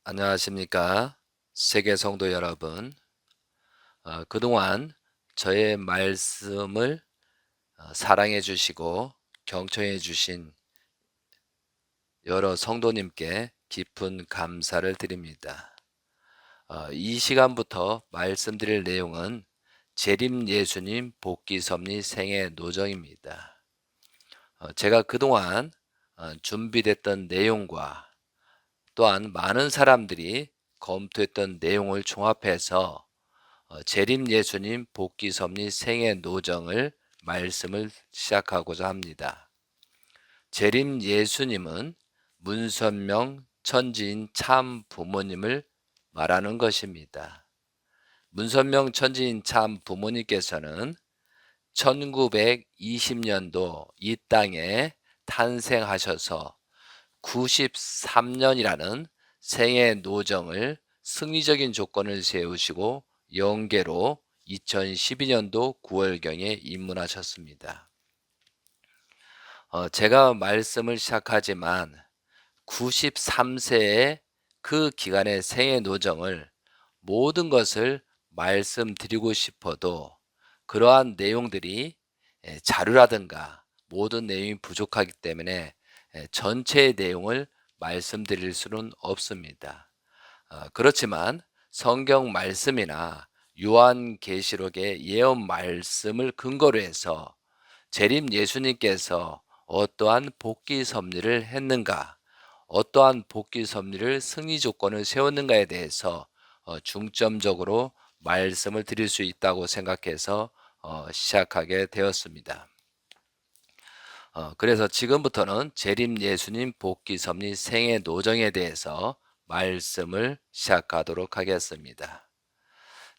안녕하십니까? 세계 성도 여러분. 그동안 저의 말씀을 사랑해 주시고 경청해 주신 여러 성도님께 깊은 감사를 드립니다. 이 시간부터 말씀드릴 내용은 재림 예수님 복귀 섭리 생애 노정입니다. 제가 그동안 준비됐던 내용과 또한 많은 사람들이 검토했던 내용을 종합해서 재림 예수님 복귀 섭리 생애 노정을 말씀을 시작하고자 합니다. 재림 예수님은 문선명 천지인 참 부모님을 말하는 것입니다. 문선명 천지인 참 부모님께서는 1920년도 이 땅에 탄생하셔서 93년이라는 생애 노정을 승리적인 조건을 세우시고 영계로 2012년도 9월경에 입문하셨습니다. 제가 말씀을 시작하지만 93세의 그 기간의 생애 노정을 모든 것을 말씀드리고 싶어도 그러한 내용들이 자료라든가 모든 내용이 부족하기 때문에 전체의 내용을 말씀드릴 수는 없습니다. 그렇지만 성경 말씀이나 요한계시록의 예언 말씀을 근거로 해서 재림 예수님께서 어떠한 복귀 섭리를 했는가, 어떠한 복귀 섭리를 승리 조건을 세웠는가에 대해서 중점적으로 말씀을 드릴 수 있다고 생각해서 시작하게 되었습니다. 그래서 지금부터는 재림 예수님 복귀 섭리 생애 노정에 대해서 말씀을 시작하도록 하겠습니다.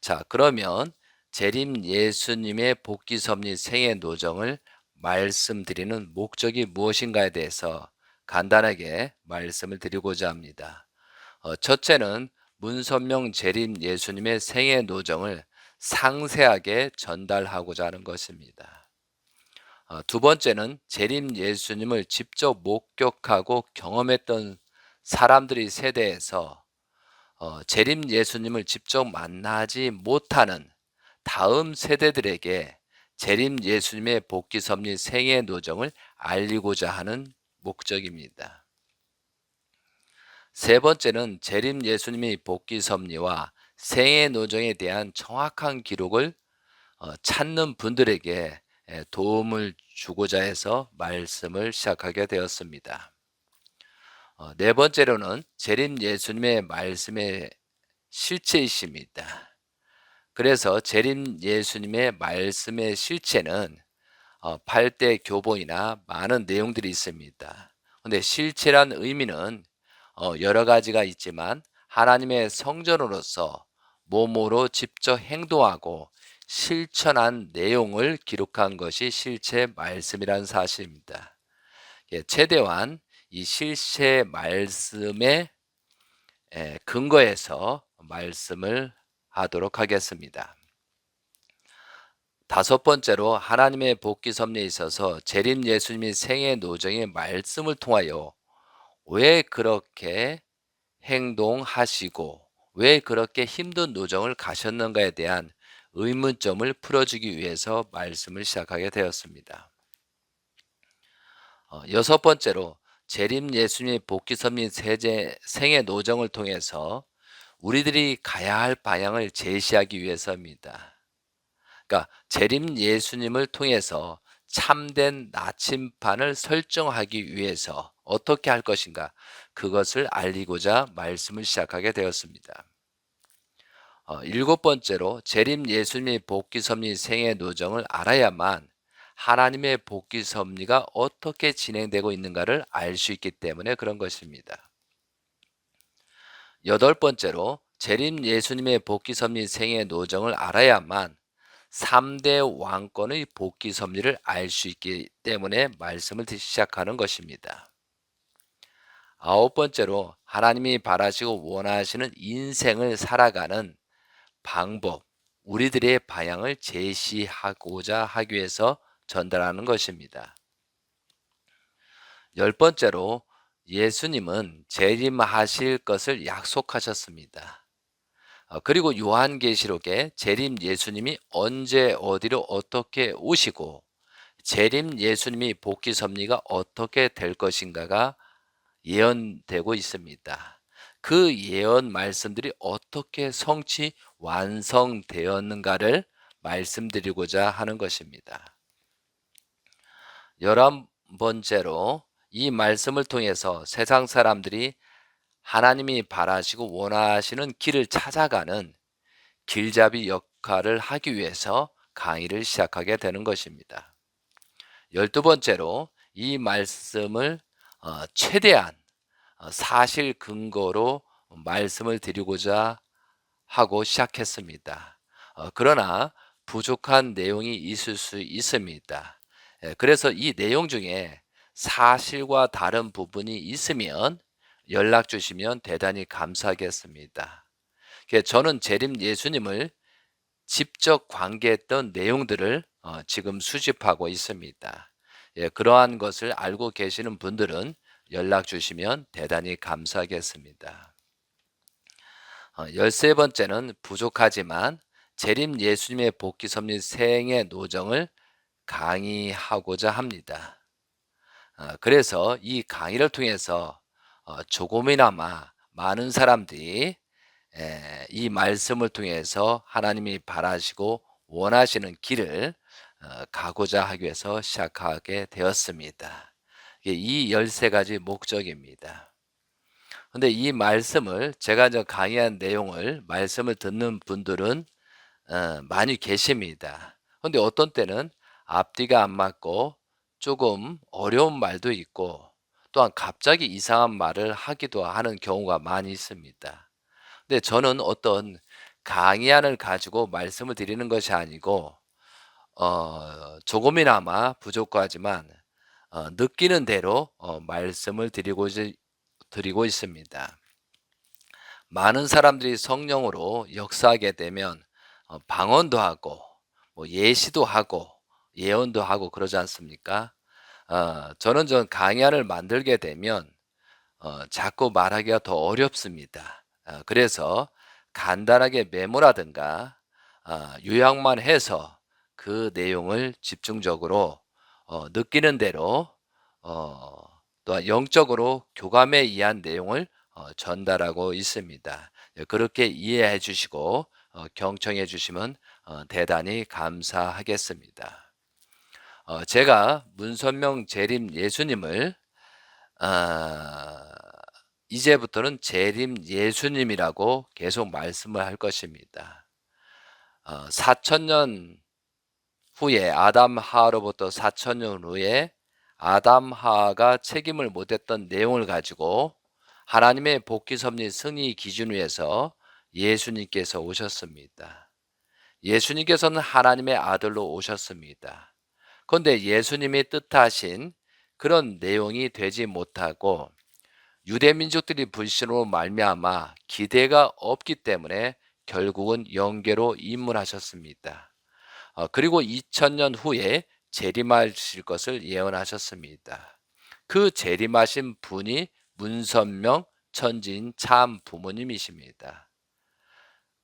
자, 그러면 재림 예수님의 복귀 섭리 생애 노정을 말씀드리는 목적이 무엇인가에 대해서 간단하게 말씀을 드리고자 합니다. 첫째는 문선명 재림 예수님의 생애 노정을 상세하게 전달하고자 하는 것입니다. 두 번째는 재림 예수님을 직접 목격하고 경험했던 사람들의 세대에서 재림 예수님을 직접 만나지 못하는 다음 세대들에게 재림 예수님의 복귀 섭리 생애 노정을 알리고자 하는 목적입니다. 세 번째는 재림 예수님의 복귀 섭리와 생애 노정에 대한 정확한 기록을 찾는 분들에게 도움을 주고자 해서 말씀을 시작하게 되었습니다. 네 번째로는 재림 예수님의 말씀의 실체이십니다. 그래서 재림 예수님의 말씀의 실체는 8대 교본이나 많은 내용들이 있습니다. 근데 실체란 의미는 여러 가지가 있지만 하나님의 성전으로서 몸으로 직접 행동하고 실천한 내용을 기록한 것이 실체 말씀이라는 사실입니다. 최대한 이 실체 말씀의 근거에서 말씀을 하도록 하겠습니다. 다섯 번째로 하나님의 복귀 섭리에 있어서 재림 예수님의 생애 노정의 말씀을 통하여 왜 그렇게 행동하시고 왜 그렇게 힘든 노정을 가셨는가에 대한 의문점을 풀어주기 위해서 말씀을 시작하게 되었습니다. 여섯 번째로 재림 예수님의 복귀 섭리 생애 노정을 통해서 우리들이 가야 할 방향을 제시하기 위해서입니다. 그러니까 재림 예수님을 통해서 참된 나침반을 설정하기 위해서 어떻게 할 것인가 그것을 알리고자 말씀을 시작하게 되었습니다. 일곱 번째로 재림 예수님의 복귀 섭리 생애 노정을 알아야만 하나님의 복귀 섭리가 어떻게 진행되고 있는가를 알 수 있기 때문에 그런 것입니다. 여덟 번째로 재림 예수님의 복귀 섭리 생애 노정을 알아야만 3대 왕권의 복귀 섭리를 알 수 있기 때문에 말씀을 시작하는 것입니다. 아홉 번째로 하나님이 바라시고 원하시는 인생을 살아가는 방법, 우리들의 방향을 제시하고자 하기 위해서 전달하는 것입니다. 열 번째로 예수님은 재림하실 것을 약속하셨습니다. 그리고 요한계시록에 재림 예수님이 언제 어디로 어떻게 오시고 재림 예수님이 복귀 섭리가 어떻게 될 것인가가 예언되고 있습니다. 그 예언 말씀들이 어떻게 성취 완성되었는가를 말씀드리고자 하는 것입니다. 11번째로 이 말씀을 통해서 세상 사람들이 하나님이 바라시고 원하시는 길을 찾아가는 길잡이 역할을 하기 위해서 강의를 시작하게 되는 것입니다. 12번째로 이 말씀을 최대한 사실 근거로 말씀을 드리고자 하고 시작했습니다. 그러나 부족한 내용이 있을 수 있습니다. 그래서 이 내용 중에 사실과 다른 부분이 있으면 연락 주시면 대단히 감사하겠습니다. 저는 재림 예수님을 직접 관계했던 내용들을 지금 수집하고 있습니다. 그러한 것을 알고 계시는 분들은 연락 주시면 대단히 감사하겠습니다. 13번째는 부족하지만 재림 예수님의 복귀 섭리 생애 노정을 강의하고자 합니다. 그래서 이 강의를 통해서 조금이나마 많은 사람들이 이 말씀을 통해서 하나님이 바라시고 원하시는 길을 가고자 하기 위해서 시작하게 되었습니다. 이 13가지 목적입니다. 근데 이 말씀을 제가 강의한 내용을 말씀을 듣는 분들은 많이 계십니다. 근데 어떤 때는 앞뒤가 안 맞고 조금 어려운 말도 있고 또한 갑자기 이상한 말을 하기도 하는 경우가 많이 있습니다. 근데 저는 어떤 강의안을 가지고 말씀을 드리는 것이 아니고 조금이나마 부족하지만 느끼는 대로 말씀을 드리고 있습니다. 많은 사람들이 성령으로 역사하게 되면 방언도 하고 뭐 예시도 하고 예언도 하고 그러지 않습니까? 저는 강의안을 만들게 되면 자꾸 말하기가 더 어렵습니다. 그래서 간단하게 메모라든가 요약만 해서 그 내용을 집중적으로 느끼는 대로 또한 영적으로 교감에 의한 내용을 전달하고 있습니다. 그렇게 이해해 주시고 경청해 주시면 대단히 감사하겠습니다. 제가 문선명 재림 예수님을 이제부터는 재림 예수님이라고 계속 말씀을 할 것입니다. 4천년 후에 아담 하로부터 4천년 후에 아담 하가 책임을 못했던 내용을 가지고 하나님의 복귀 섭리 승리 기준 위에서 예수님께서 오셨습니다. 예수님께서는 하나님의 아들로 오셨습니다. 그런데 예수님이 뜻하신 그런 내용이 되지 못하고 유대 민족들이 불신으로 말미암아 기대가 없기 때문에 결국은 영계로 입문하셨습니다. 그리고 2000년 후에 재림하실 것을 예언하셨습니다. 그 재림하신 분이 문선명 천지인 참 부모님이십니다.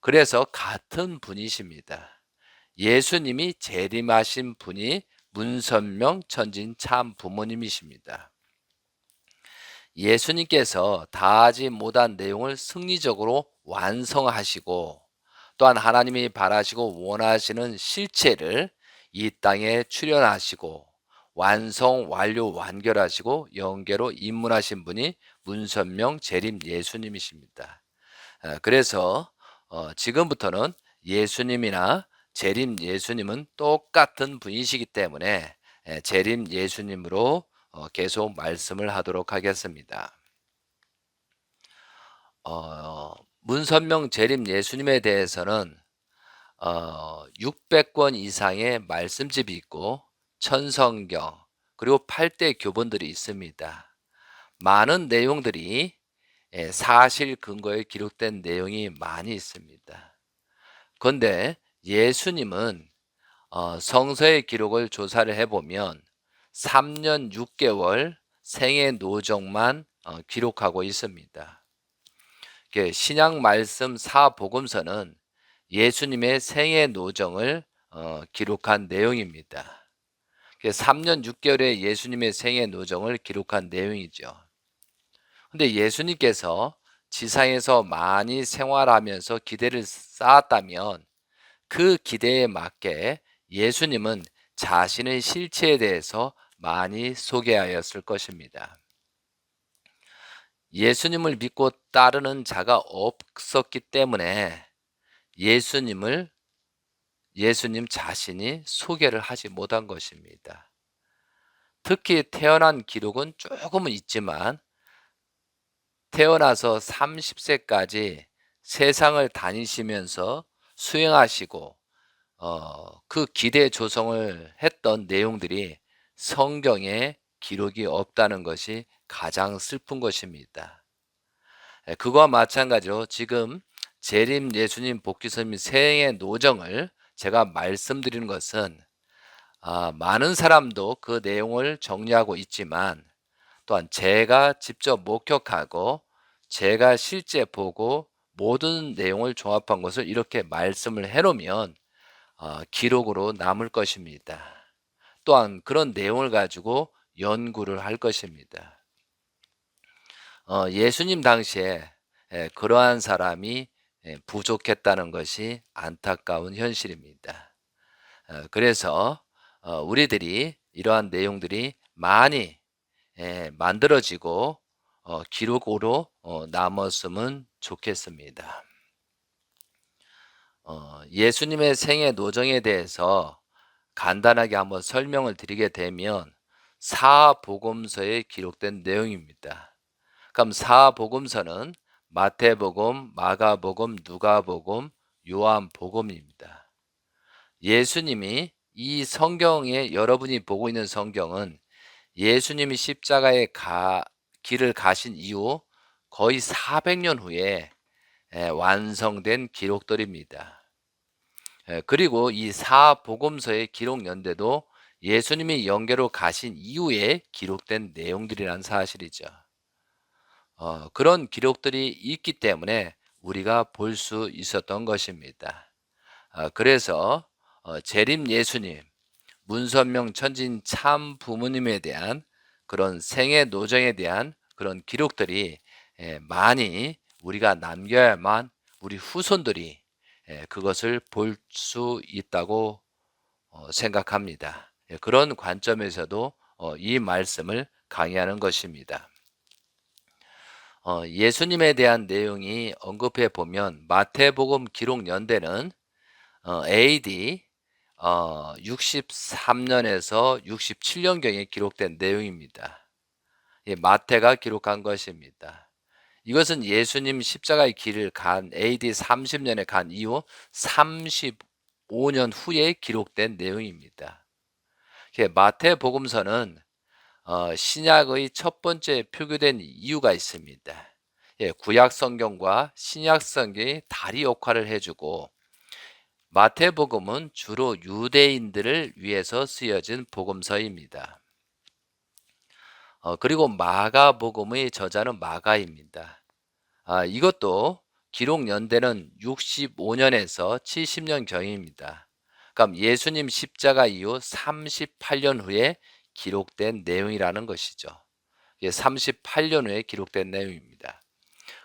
그래서 같은 분이십니다. 예수님이 재림하신 분이 문선명 천지인 참 부모님이십니다. 예수님께서 다하지 못한 내용을 승리적으로 완성하시고 또한 하나님이 바라시고 원하시는 실체를 이 땅에 출현하시고 완성, 완료, 완결하시고 영계로 입문하신 분이 문선명 재림 예수님이십니다. 그래서 지금부터는 예수님이나 재림 예수님은 똑같은 분이시기 때문에 재림 예수님으로 계속 말씀을 하도록 하겠습니다. 문선명 재림 예수님에 대해서는 600권 이상의 말씀집이 있고 천성경 그리고 8대 교본들이 있습니다. 많은 내용들이 사실 근거에 기록된 내용이 많이 있습니다. 그런데 예수님은 성서의 기록을 조사를 해보면 3년 6개월 생애 노정만 기록하고 있습니다. 신약 말씀 사복음서는 예수님의 생애 노정을 기록한 내용입니다. 3년 6개월의 예수님의 생애 노정을 기록한 내용이죠. 근데 예수님께서 지상에서 많이 생활하면서 기대를 쌓았다면 그 기대에 맞게 예수님은 자신의 실체에 대해서 많이 소개하였을 것입니다. 예수님을 믿고 따르는 자가 없었기 때문에 예수님 자신이 소개를 하지 못한 것입니다. 특히 태어난 기록은 조금은 있지만 태어나서 30세까지 세상을 다니시면서 수행하시고 그 기대 조성을 했던 내용들이 성경에 기록이 없다는 것이 가장 슬픈 것입니다. 그거와 마찬가지로 지금 재림 예수님 복귀선민 생애 노정을 제가 말씀드리는 것은 많은 사람도 그 내용을 정리하고 있지만 또한 제가 직접 목격하고 제가 실제 보고 모든 내용을 종합한 것을 이렇게 말씀을 해놓으면 기록으로 남을 것입니다. 또한 그런 내용을 가지고 연구를 할 것입니다. 예수님 당시에 그러한 사람이 부족했다는 것이 안타까운 현실입니다. 그래서 우리들이 이러한 내용들이 많이 만들어지고 기록으로 남았으면 좋겠습니다. 예수님의 생애 노정에 대해서 간단하게 한번 설명을 드리게 되면 사복음서에 기록된 내용입니다. 그럼 사복음서는 마태복음, 마가복음, 누가복음, 요한복음입니다. 예수님이 이 성경에 여러분이 보고 있는 성경은 예수님이 십자가의 길을 가신 이후 거의 400년 후에 완성된 기록들입니다. 그리고 이 사복음서의 기록 연대도 예수님이 영계로 가신 이후에 기록된 내용들이라는 사실이죠. 그런 기록들이 있기 때문에 우리가 볼 수 있었던 것입니다. 그래서 재림 예수님, 문선명 천진 참 부모님에 대한 그런 생애 노정에 대한 그런 기록들이 많이 우리가 남겨야만 우리 후손들이 그것을 볼 수 있다고 생각합니다. 그런 관점에서도 이 말씀을 강의하는 것입니다. 예수님에 대한 내용이 언급해 보면 마태복음 기록 연대는 AD 63년에서 67년경에 기록된 내용입니다. 마태가 기록한 것입니다. 이것은 예수님 십자가의 길을 간 AD 30년에 간 이후 35년 후에 기록된 내용입니다. 마태복음서는 신약의 첫 번째 표기된 이유가 있습니다. 구약 성경과 신약 성경이 다리 역할을 해주고 마태복음은 주로 유대인들을 위해서 쓰여진 복음서입니다. 그리고 마가복음의 저자는 마가입니다. 이것도 기록 연대는 65년에서 70년 경입니다. 그럼 예수님 십자가 이후 38년 후에 기록된 내용이라는 것이죠. 38년 후에 기록된 내용입니다.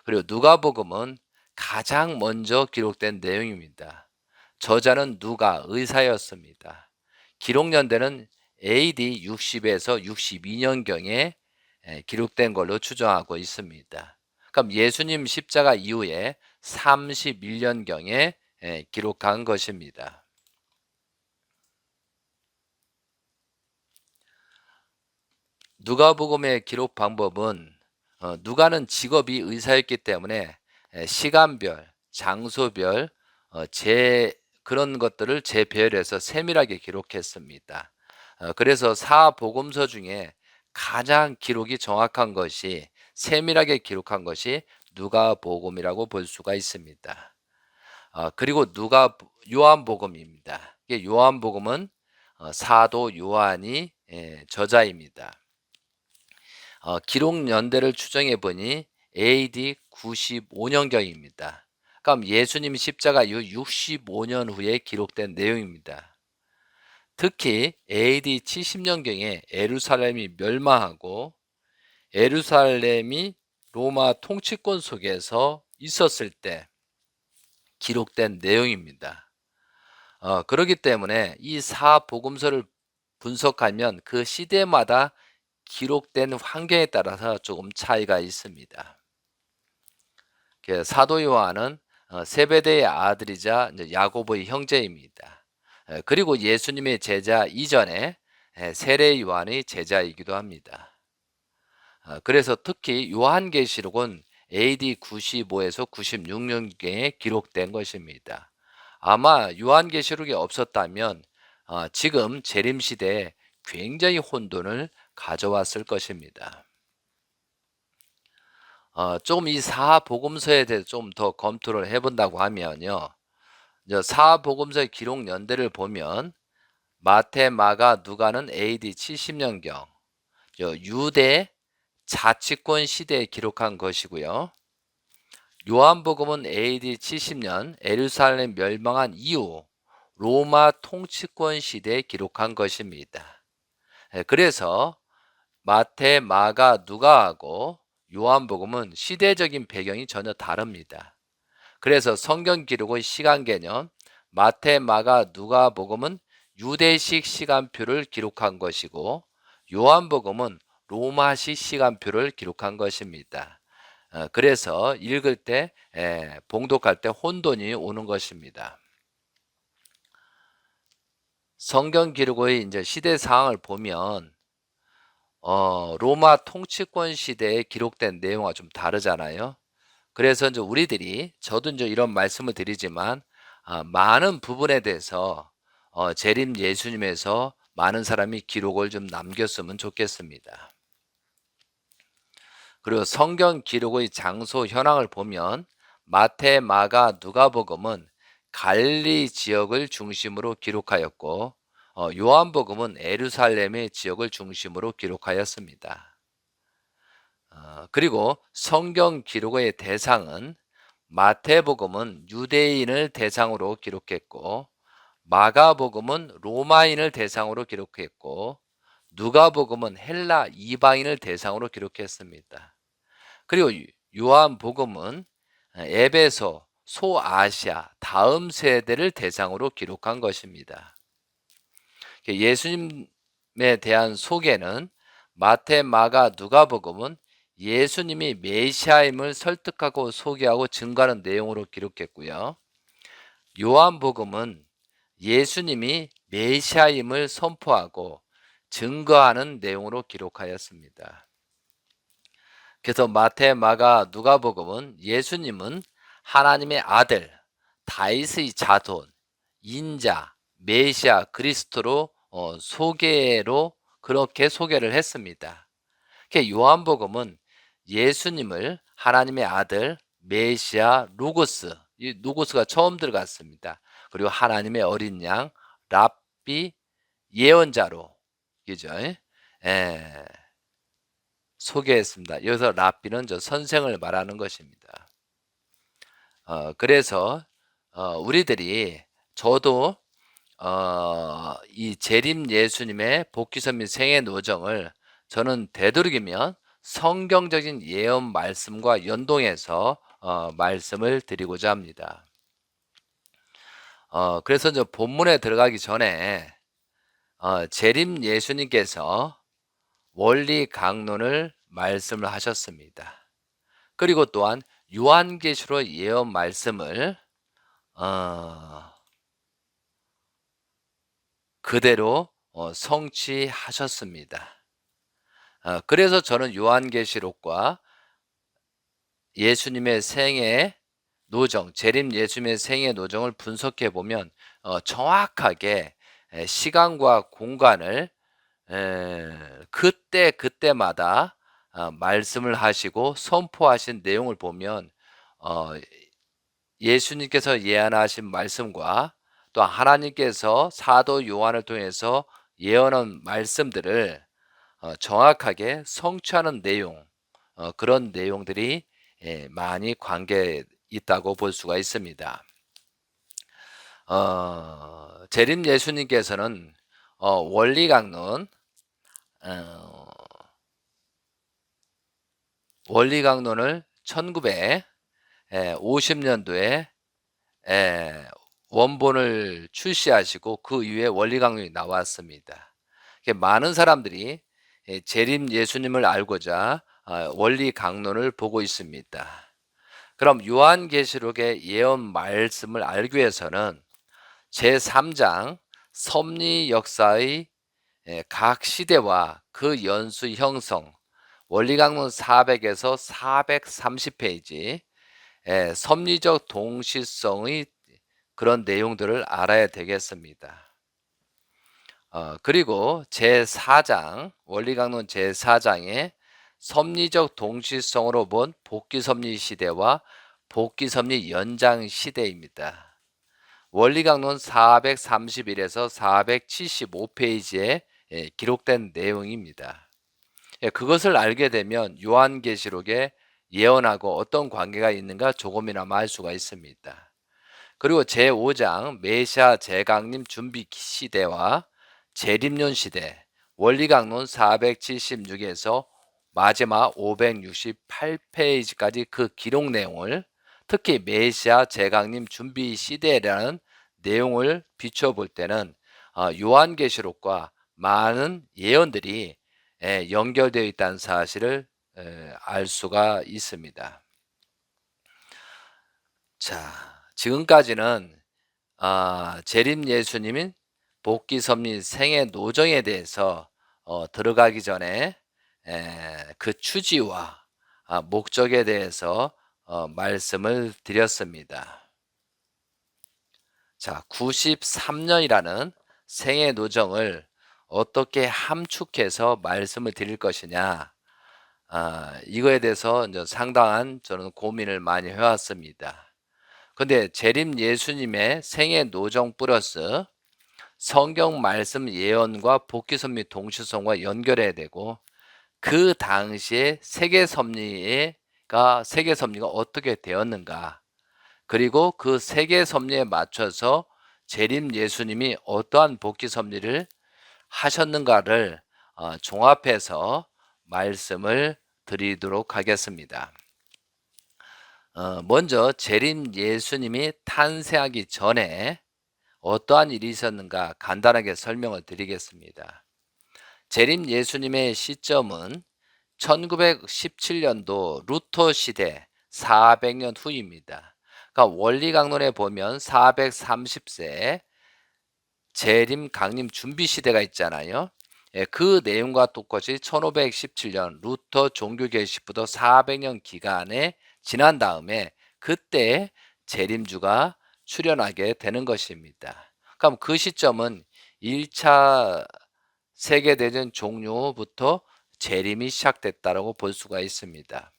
그리고 누가복음은 가장 먼저 기록된 내용입니다. 저자는 누가 의사였습니다. 기록 연대는 AD 60에서 62년경에 기록된 걸로 추정하고 있습니다. 그럼 예수님 십자가 이후에 31년경에 기록한 것입니다. 누가복음의 기록 방법은 누가는 직업이 의사였기 때문에 시간별, 장소별, 그런 것들을 재배열해서 세밀하게 기록했습니다. 그래서 사복음서 중에 가장 기록이 정확한 것이 세밀하게 기록한 것이 누가복음이라고 볼 수가 있습니다. 그리고 요한복음입니다. 요한복음은 사도 요한이 저자입니다. 기록 연대를 추정해 보니 AD 95년경입니다. 그럼 예수님 십자가 이후 65년 후에 기록된 내용입니다. 특히 AD 70년경에 예루살렘이 멸망하고 예루살렘이 로마 통치권 속에서 있었을 때 기록된 내용입니다. 그렇기 때문에 이 사복음서를 분석하면 그 시대마다 기록된 환경에 따라서 조금 차이가 있습니다. 사도 요한은 세베대의 아들이자 이제 야고보의 형제입니다. 그리고 예수님의 제자 이전에 세례 요한의 제자이기도 합니다. 그래서 특히 요한계시록은 AD 95에서 96년경에 기록된 것입니다. 아마 요한계시록이 없었다면 지금 재림 시대에 굉장히 혼돈을 가져왔을 것입니다. 조금 이 사복음서에 대해서 좀 더 검토를 해본다고 하면요. 사복음서의 기록 연대를 보면 마태, 마가, 누가는 AD 70년경, 유대 자치권 시대에 기록한 것이고요. 요한복음은 AD 70년 예루살렘 멸망한 이후 로마 통치권 시대에 기록한 것입니다. 그래서 마태, 마가, 누가하고 요한복음은 시대적인 배경이 전혀 다릅니다. 그래서 성경 기록의 시간 개념, 마태, 마가, 누가복음은 유대식 시간표를 기록한 것이고 요한복음은 로마식 시간표를 기록한 것입니다. 그래서 읽을 때 봉독할 때 혼돈이 오는 것입니다. 성경 기록의 이제 시대 상황을 보면 로마 통치권 시대에 기록된 내용과 좀 다르잖아요. 그래서 이제 우리들이 저도 이제 이런 말씀을 드리지만 많은 부분에 대해서 재림 예수님에서 많은 사람이 기록을 좀 남겼으면 좋겠습니다. 그리고 성경 기록의 장소 현황을 보면 마태, 마가, 누가복음은 갈릴리 지역을 중심으로 기록하였고 요한복음은 예루살렘의 지역을 중심으로 기록하였습니다. 그리고 성경 기록의 대상은 마태복음은 유대인을 대상으로 기록했고 마가복음은 로마인을 대상으로 기록했고 누가복음은 헬라 이방인을 대상으로 기록했습니다. 그리고 요한복음은 에베소, 소아시아, 다음 세대를 대상으로 기록한 것입니다. 예수님에 대한 소개는 마태, 마가, 누가복음은 예수님이 메시아임을 설득하고 소개하고 증거하는 내용으로 기록했고요. 요한복음은 예수님이 메시아임을 선포하고 증거하는 내용으로 기록하였습니다. 그래서 마태, 마가, 누가복음은 예수님은 하나님의 아들, 다윗의 자손, 인자, 메시아, 그리스도로 소개로 그렇게 소개를 했습니다. 요한복음은 예수님을 하나님의 아들, 메시아, 로고스, 이 로고스가 처음 들어갔습니다. 그리고 하나님의 어린 양, 랍비, 예언자로, 그죠? 소개했습니다. 여기서 랍비는 저 선생을 말하는 것입니다. 그래서 우리들이 저도 이 재림 예수님의 복귀선 및 생애 노정을 저는 되도록이면 성경적인 예언 말씀과 연동해서 말씀을 드리고자 합니다. 그래서 저 본문에 들어가기 전에 재림 예수님께서 원리 강론을 말씀을 하셨습니다. 그리고 또한 요한계시록 예언 말씀을 그대로 성취하셨습니다. 그래서 저는 요한계시록과 예수님의 생애 노정, 재림 예수님의 생애 노정을 분석해 보면 정확하게 시간과 공간을 그때 그때마다 말씀을 하시고 선포하신 내용을 보면 예수님께서 예언하신 말씀과 또 하나님께서 사도 요한을 통해서 예언한 말씀들을 정확하게 성취하는 내용, 그런 내용들이 많이 관계에 있다고 볼 수가 있습니다. 재림 예수님께서는 원리 강론, 어, 원리 강론을 1950년도에 원본을 출시하시고 그 이후에 원리 강론이 나왔습니다. 많은 사람들이 재림 예수님을 알고자 원리 강론을 보고 있습니다. 그럼 요한계시록의 예언 말씀을 알기 위해서는 제3장 섭리 역사의 각 시대와 그 연수 형성, 원리강론 400에서 430페이지 섭리적 동시성의 그런 내용들을 알아야 되겠습니다. 그리고 제4장, 원리강론 제4장에 섭리적 동시성으로 본 복귀섭리 시대와 복귀섭리 연장 시대입니다. 원리강론 431에서 475페이지에 기록된 내용입니다. 그것을 알게 되면 요한계시록에 예언하고 어떤 관계가 있는가 조금이나마 알 수가 있습니다. 그리고 제5장 메시아 재강림 준비 시대와 재림년 시대, 원리강론 476에서 마지막 568페이지까지 그 기록 내용을, 특히 메시아 재강림 준비 시대라는 내용을 비춰볼 때는 요한계시록과 많은 예언들이 연결되어 있다는 사실을 알 수가 있습니다. 자, 지금까지는 재림 예수님인 복귀섭리 생애 노정에 대해서 들어가기 전에 그 취지와 목적에 대해서 말씀을 드렸습니다. 자, 93년이라는 생애 노정을 어떻게 함축해서 말씀을 드릴 것이냐, 이거에 대해서 이제 상당한 저는 고민을 많이 해왔습니다. 근데 재림 예수님의 생애 노정 플러스 성경 말씀 예언과 복귀섭 및 동시성과 연결해야 되고, 그 당시에 세계 섭리가 어떻게 되었는가, 그리고 그 세계 섭리에 맞춰서 재림 예수님이 어떠한 복귀 섭리를 하셨는가를 종합해서 말씀을 드리도록 하겠습니다. 먼저 재림 예수님이 탄생하기 전에 어떠한 일이 있었는가 간단하게 설명을 드리겠습니다. 재림 예수님의 시점은 1917년도 루터 시대 400년 후입니다. 그러니까 원리강론에 보면 430세 재림 강림 준비 시대가 있잖아요. 그 내용과 똑같이 1517년 루터 종교 개시부터 400년 기간에 지난 다음에 그때 재림주가 출현하게 되는 것입니다. 그럼 그 시점은 1차 세계대전 종료부터 재림이 시작됐다고 볼 수가 있습니다.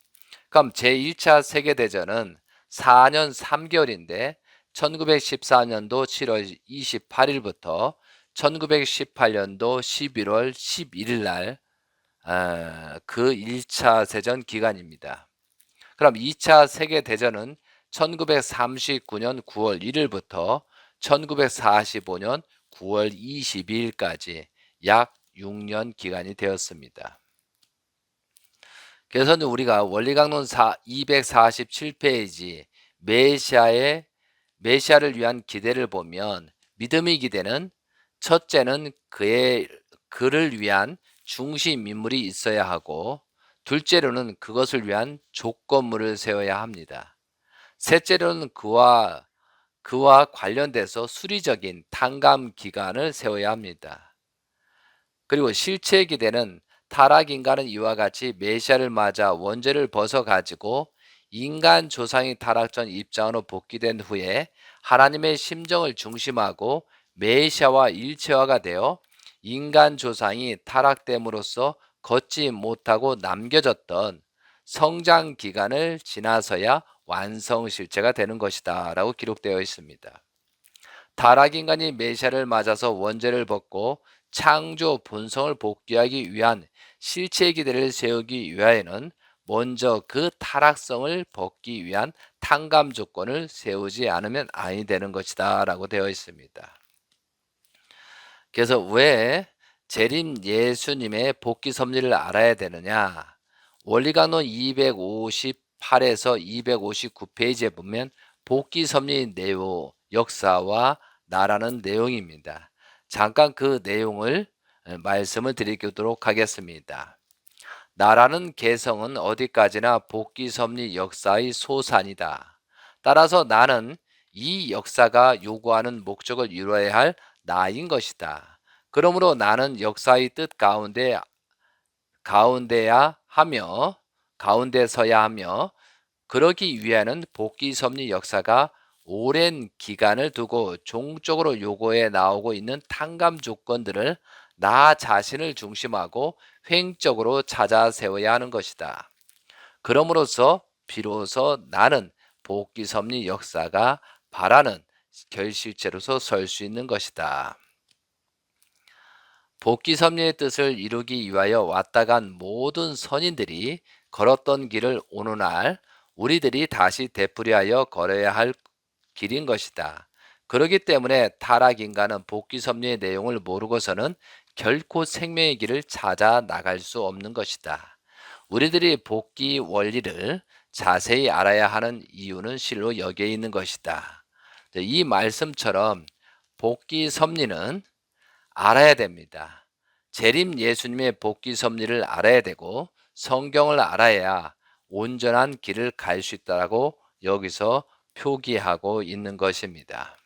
그럼 제1차 세계대전은 4년 3개월인데 1914년도 7월 28일부터 1918년도 11월 11일 날 그 1차 세전 기간입니다. 그럼 2차 세계대전은 1939년 9월 1일부터 1945년 9월 22일까지 약 6년 기간이 되었습니다. 그래서 우리가 원리강론 247페이지 메시아를 위한 기대를 보면, 믿음의 기대는 첫째는 그를 위한 중심 인물이 있어야 하고, 둘째로는 그것을 위한 조건물을 세워야 합니다. 셋째로는 그와 관련돼서 수리적인 탕감 기간을 세워야 합니다. 그리고 실체 기대는 타락 인간은 이와 같이 메시아를 맞아 원죄를 벗어가지고 인간 조상이 타락 전 입장으로 복귀된 후에 하나님의 심정을 중심하고 메시아와 일체화가 되어 인간 조상이 타락됨으로써 걷지 못하고 남겨졌던 성장 기간을 지나서야 완성 실체가 되는 것이다 라고 기록되어 있습니다. 타락 인간이 메시아를 맞아서 원죄를 벗고 창조 본성을 복귀하기 위한 실제 기대를 세우기 위하여는 먼저 그 타락성을 벗기 위한 탕감 조건을 세우지 않으면 아니 되는 것이다 라고 되어 있습니다. 그래서 왜 재림 예수님의 복귀 섭리를 알아야 되느냐? 원리강론 258에서 259페이지에 보면 복귀 섭리 내용, 역사와 나라는 내용입니다. 잠깐 그 내용을 말씀을 드리도록 하겠습니다. 나라는 개성은 어디까지나 복귀 섭리 역사의 소산이다. 따라서 나는 이 역사가 요구하는 목적을 이루어야 할 나인 것이다. 그러므로 나는 역사의 뜻 가운데 서야 하며 그러기 위해는 복귀 섭리 역사가 오랜 기간을 두고 종적으로 요구해 나오고 있는 탕감 조건들을 나 자신을 중심하고 횡적으로 찾아 세워야 하는 것이다. 그럼으로써 비로소 나는 복귀 섭리 역사가 바라는 결실체로서 설 수 있는 것이다. 복귀 섭리의 뜻을 이루기 위하여 왔다 간 모든 선인들이 걸었던 길을 오늘날 우리들이 다시 되풀이하여 걸어야 할 길인 것이다. 그렇기 때문에 타락 인간은 복귀 섭리의 내용을 모르고서는 결코 생명의 길을 찾아 나갈 수 없는 것이다. 우리들이 복귀 원리를 자세히 알아야 하는 이유는 실로 여기에 있는 것이다. 이 말씀처럼 복귀 섭리는 알아야 됩니다. 재림 예수님의 복귀 섭리를 알아야 되고 성경을 알아야 온전한 길을 갈 수 있다고 여기서 표기하고 있는 것입니다.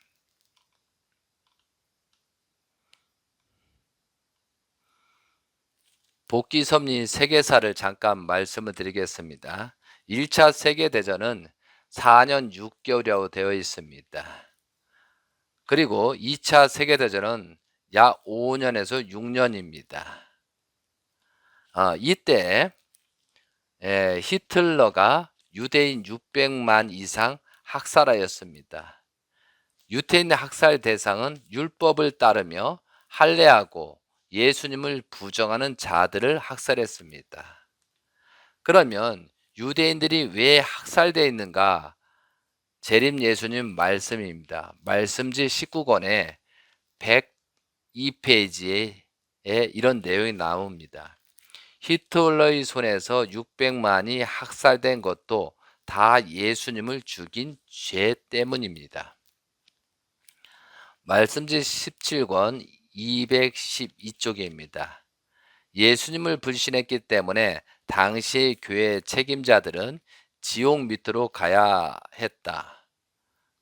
복귀 섭리 세계사를 잠깐 말씀을 드리겠습니다. 1차 세계대전은 4년 6개월이라고 되어 있습니다. 그리고 2차 세계대전은 약 5년에서 6년입니다. 이때 히틀러가 유대인 600만 이상 학살하였습니다. 유대인 학살 대상은 율법을 따르며 할례하고 예수님을 부정하는 자들을 학살했습니다. 그러면 유대인들이 왜 학살되어 있는가? 재림 예수님 말씀입니다. 말씀지 19권에 102페이지에 이런 내용이 나옵니다. 히틀러의 손에서 600만이 학살된 것도 다 예수님을 죽인 죄 때문입니다. 말씀지 17권 212쪽입니다. 예수님을 불신했기 때문에 당시 교회 책임자들은 지옥 밑으로 가야 했다.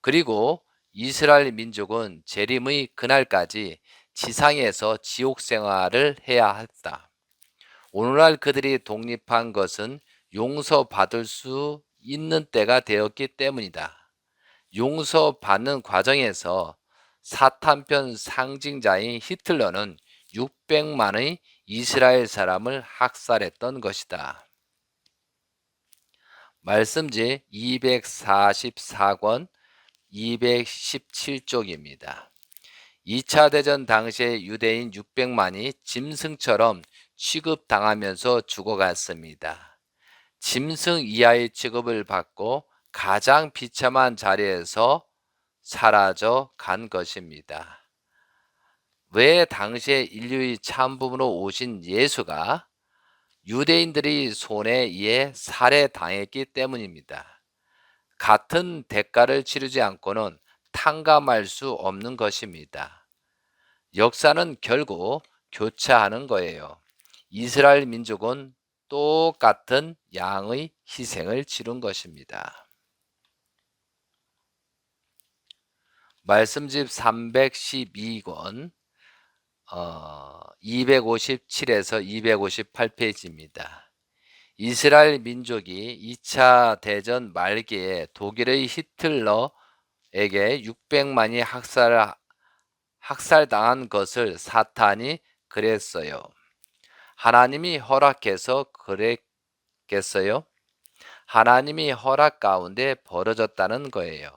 그리고 이스라엘 민족은 재림의 그날까지 지상에서 지옥 생활을 해야 했다. 오늘날 그들이 독립한 것은 용서받을 수 있는 때가 되었기 때문이다. 용서받는 과정에서 사탄편 상징자인 히틀러는 600만의 이스라엘 사람을 학살했던 것이다. 말씀지 244권 217쪽입니다. 2차 대전 당시에 유대인 600만이 짐승처럼 취급당하면서 죽어갔습니다. 짐승 이하의 취급을 받고 가장 비참한 자리에서 사라져 간 것입니다. 왜 당시에 인류의 참부모로 오신 예수가 유대인들의 손에 의해 살해당했기 때문입니다. 같은 대가를 치르지 않고는 탕감할 수 없는 것입니다. 역사는 결국 교차하는 거예요. 이스라엘 민족은 똑같은 양의 희생을 치른 것입니다. 말씀집 312권 257에서 258페이지입니다. 이스라엘 민족이 2차 대전 말기에 독일의 히틀러에게 600만이 학살당한 것을 사탄이 그랬어요. 하나님이 허락해서 그랬겠어요? 하나님이 허락 가운데 벌어졌다는 거예요.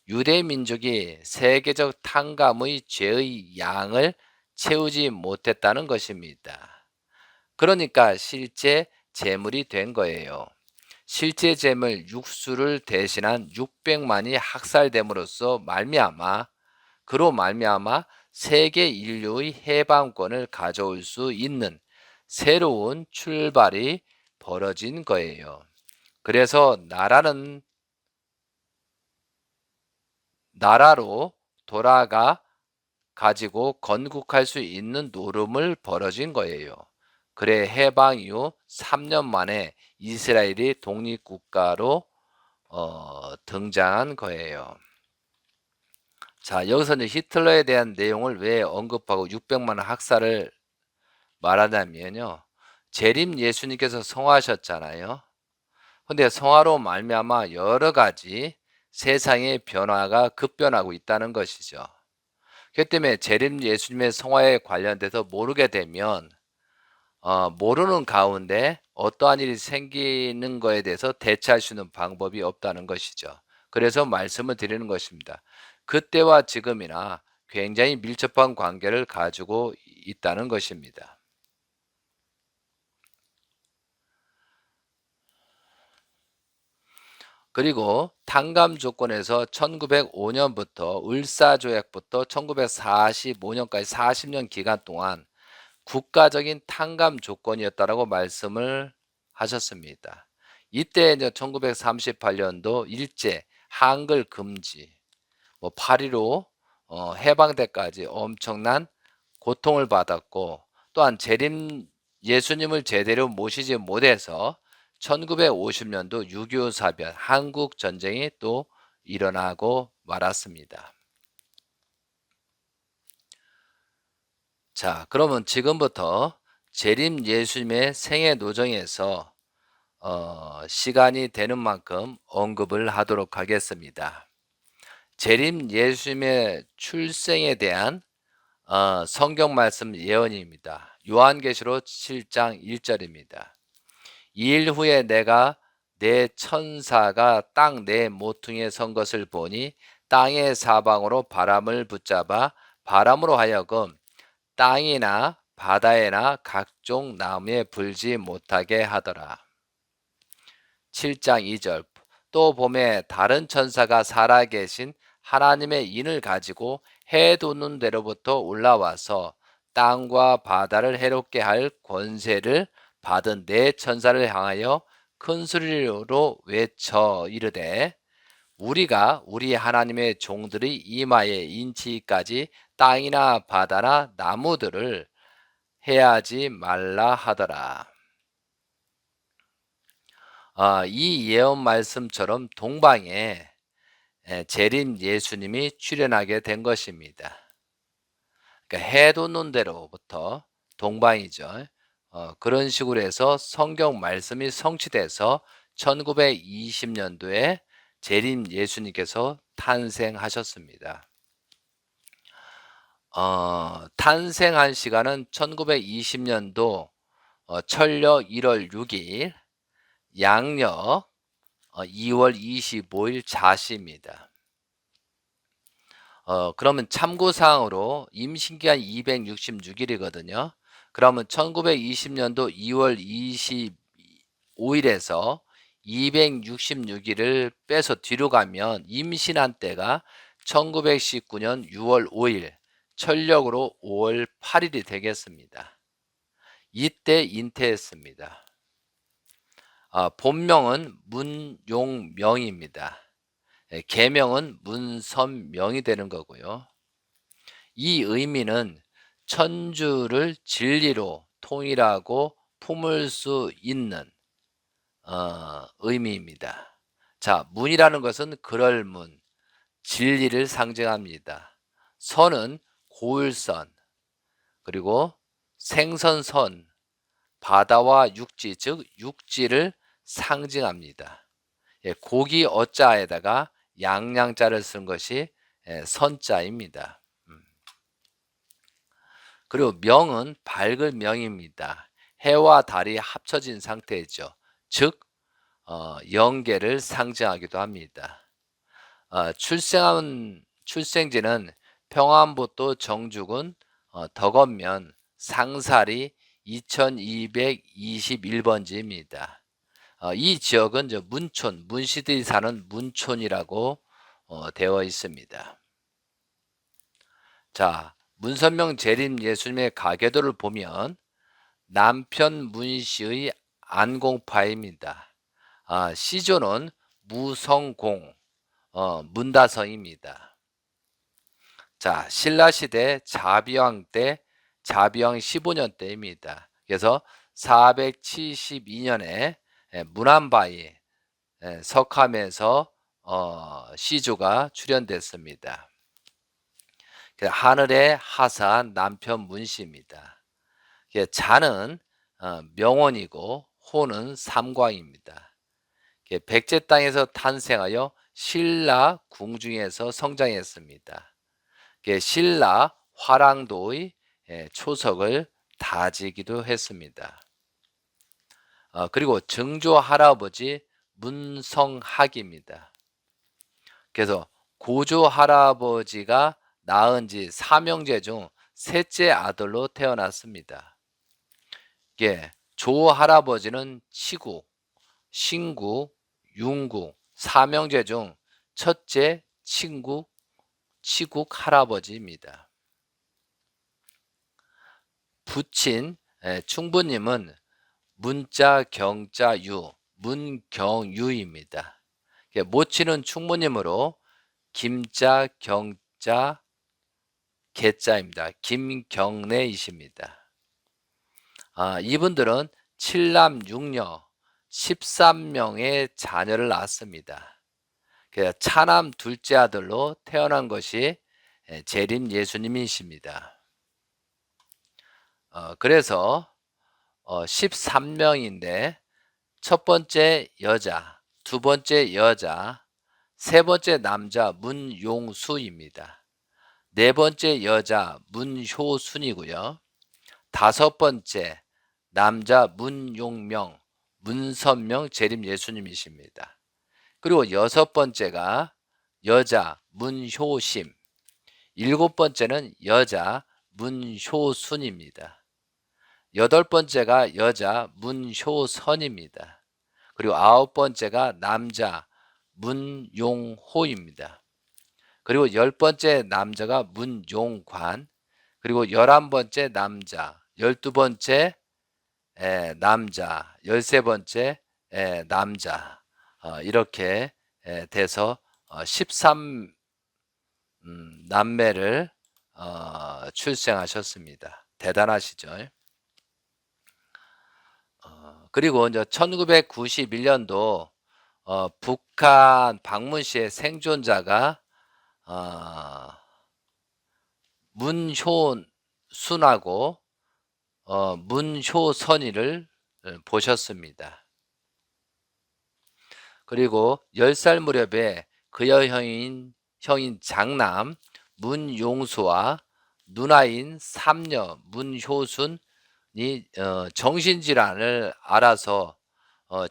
유대 민족이 세계적 탕감의 죄의 양을 채우지 못했다는 것입니다. 그러니까 실제 재물이 된 거예요. 실제 재물 육수를 대신한 600만이 학살됨으로써 말미암아 그로 말미암아 세계 인류의 해방권을 가져올 수 있는 새로운 출발이 벌어진 거예요. 그래서 나라는 나라로 돌아가 가지고 건국할 수 있는 노름을 벌어진 거예요. 그래 해방 이후 3년 만에 이스라엘이 독립국가로 등장한 거예요. 자, 여기서 이제 히틀러에 대한 내용을 왜 언급하고 600만 학살을 말하냐면요. 재림 예수님께서 성화하셨잖아요. 근데 성화로 말미암아 여러 가지 세상의 변화가 급변하고 있다는 것이죠. 그렇기 때문에 재림 예수님의 성화에 관련돼서 모르게 되면 모르는 가운데 어떠한 일이 생기는 거에 대해서 대처할 수 있는 방법이 없다는 것이죠. 그래서 말씀을 드리는 것입니다. 그때와 지금이나 굉장히 밀접한 관계를 가지고 있다는 것입니다. 그리고 탕감 조건에서 1905년부터 을사조약부터 1945년까지 40년 기간 동안 국가적인 탕감 조건이었다라고 말씀을 하셨습니다. 이때 이제 1938년도 일제 한글 금지, 뭐 8.15 해방때까지 엄청난 고통을 받았고 또한 재림 예수님을 제대로 모시지 못해서 1950년도 6.25 사변 한국 전쟁이 또 일어나고 말았습니다. 자, 그러면 지금부터 재림 예수님의 생애 노정에서 시간이 되는 만큼 언급을 하도록 하겠습니다. 재림 예수님의 출생에 대한 성경 말씀 예언입니다. 요한계시록 7장 1절입니다. 2일 후에 내가 내 천사가 땅 내 모퉁이에 선 것을 보니 땅의 사방으로 바람을 붙잡아 바람으로 하여금 땅이나 바다에나 각종 나무에 불지 못하게 하더라. 7장 2절 또 봄에 다른 천사가 살아계신 하나님의 인을 가지고 해 돋는 데로부터 올라와서 땅과 바다를 해롭게 할 권세를 받은 네 천사를 향하여 큰 소리로 외쳐 이르되 우리가 우리 하나님의 종들의 이마에 인치까지 땅이나 바다나 나무들을 해하지 말라 하더라. 이 예언 말씀처럼 동방에 재림 예수님이 출현하게 된 것입니다. 그러니까 해 돋는 대로부터 동방이죠. 그런 식으로 해서 성경 말씀이 성취돼서 1920년도에 재림 예수님께서 탄생하셨습니다. 탄생한 시간은 1920년도 철려 1월 6일, 양력 2월 25일 자시입니다. 그러면 참고사항으로 임신기간 266일이거든요. 그러면 1920년도 2월 25일에서 266일을 빼서 뒤로 가면 임신한 때가 1919년 6월 5일, 철력으로 5월 8일이 되겠습니다. 이때 잉태했습니다. 본명은 문용명입니다. 계명은 문선명이 되는 거고요. 이 의미는 천주를 진리로 통일하고 품을 수 있는 의미입니다. 자, 문이라는 것은 그럴 문, 진리를 상징합니다. 선은 고을선, 그리고 생선선, 바다와 육지, 즉 육지를 상징합니다. 고기 어자에다가 양양자를 쓴 것이 선자입니다. 그리고 명은 밝은 명입니다. 해와 달이 합쳐진 상태죠. 즉 영계를 상징하기도 합니다. 출생지는 평안북도 정죽은 덕원면 상사리 2221번지입니다. 이 지역은 문촌, 문씨들이 사는 문촌이라고 되어 있습니다. 자, 문선명 재림 예수님의 가계도를 보면 남편 문씨의 안공파입니다. 시조는 무성공, 문다성입니다. 자, 신라시대 자비왕 때, 자비왕 15년 때입니다. 그래서 472년에 문안바이 석함에서 시조가 출연됐습니다. 하늘의 하사 남편 문씨입니다. 자는 명원이고 호는 삼광입니다. 백제 땅에서 탄생하여 신라 궁중에서 성장했습니다. 신라 화랑도의 초석을 다지기도 했습니다. 그리고 증조 할아버지 문성학입니다. 그래서 고조 할아버지가 낳은 지 삼형제 중 셋째 아들로 태어났습니다. 조 할아버지는 치국, 신국, 윤국, 삼형제 중 첫째 치국 할아버지입니다. 부친 충부님은 문자 경자 유, 문경유입니다. 모친은 충부님으로 김자 경자 개자입니다. 김경래이십니다. 이분들은 7남 6녀 13명의 자녀를 낳았습니다. 차남 둘째 아들로 태어난 것이 재림 예수님이십니다. 그래서 13명인데 첫 번째 여자, 두 번째 여자, 세 번째 남자 문용수입니다. 네 번째 여자 문효순이고요. 다섯 번째 남자 문용명, 문선명 재림 예수님이십니다. 그리고 여섯 번째가 여자 문효심, 일곱 번째는 여자 문효순입니다. 여덟 번째가 여자 문효선입니다. 그리고 아홉 번째가 남자 문용호입니다. 그리고 열 번째 남자가 문용관, 그리고 11번째 남자, 12번째 남자, 13번째 남자, 이렇게 돼서 13 남매를 출생하셨습니다. 대단하시죠? 그리고 이제 1991년도 북한 방문시의 생존자가 문효순하고 문효선이를 보셨습니다. 그리고 10살 무렵에 그의 형인 장남 문용수와 누나인 삼녀 문효순이 정신질환을 앓아서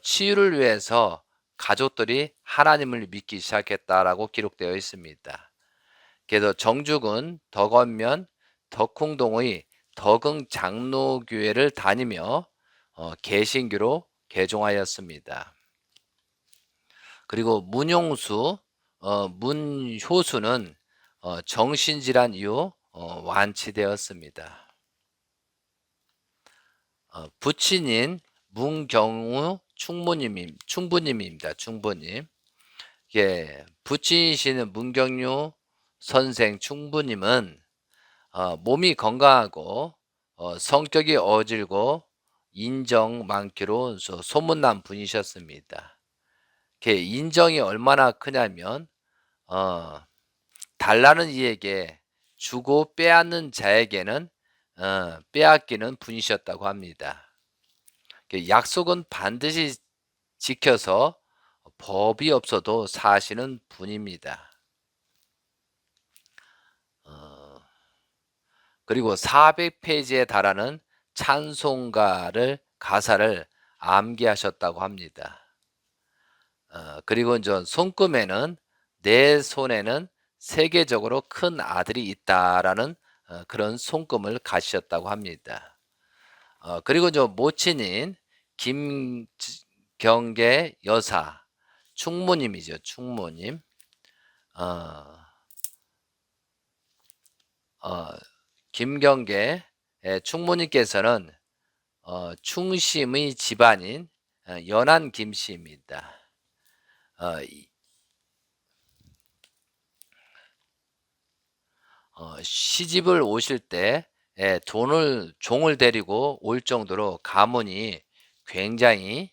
치유를 위해서 가족들이 하나님을 믿기 시작했다라고 기록되어 있습니다. 그래서 정죽은 덕원면 덕흥동의 덕흥 장로교회를 다니며 개신교로 개종하였습니다. 그리고 문용수, 문효수는 정신질환 이후 완치되었습니다. 부친인 문경우 충부님입니다. 충부님. 부친이시는 문경유 선생 충부님은 몸이 건강하고 성격이 어질고 인정 많기로 소문난 분이셨습니다. 인정이 얼마나 크냐면 달라는 이에게 주고 빼앗는 자에게는 빼앗기는 분이셨다고 합니다. 약속은 반드시 지켜서 법이 없어도 사시는 분입니다. 그리고 400페이지에 달하는 찬송가를 가사를 암기하셨다고 합니다. 그리고 이제 손금에는 내 손에는 세계적으로 큰 아들이 있다라는 그런 손금을 가셨다고 합니다. 그리고 저 모친인 김경계 여사, 충무님이죠, 충무님. 어, 어, 김경계 충무님께서는 충심의 집안인 연안 김씨입니다. 어, 이- 시집을 오실 때 돈을 종을 데리고 올 정도로 가문이 굉장히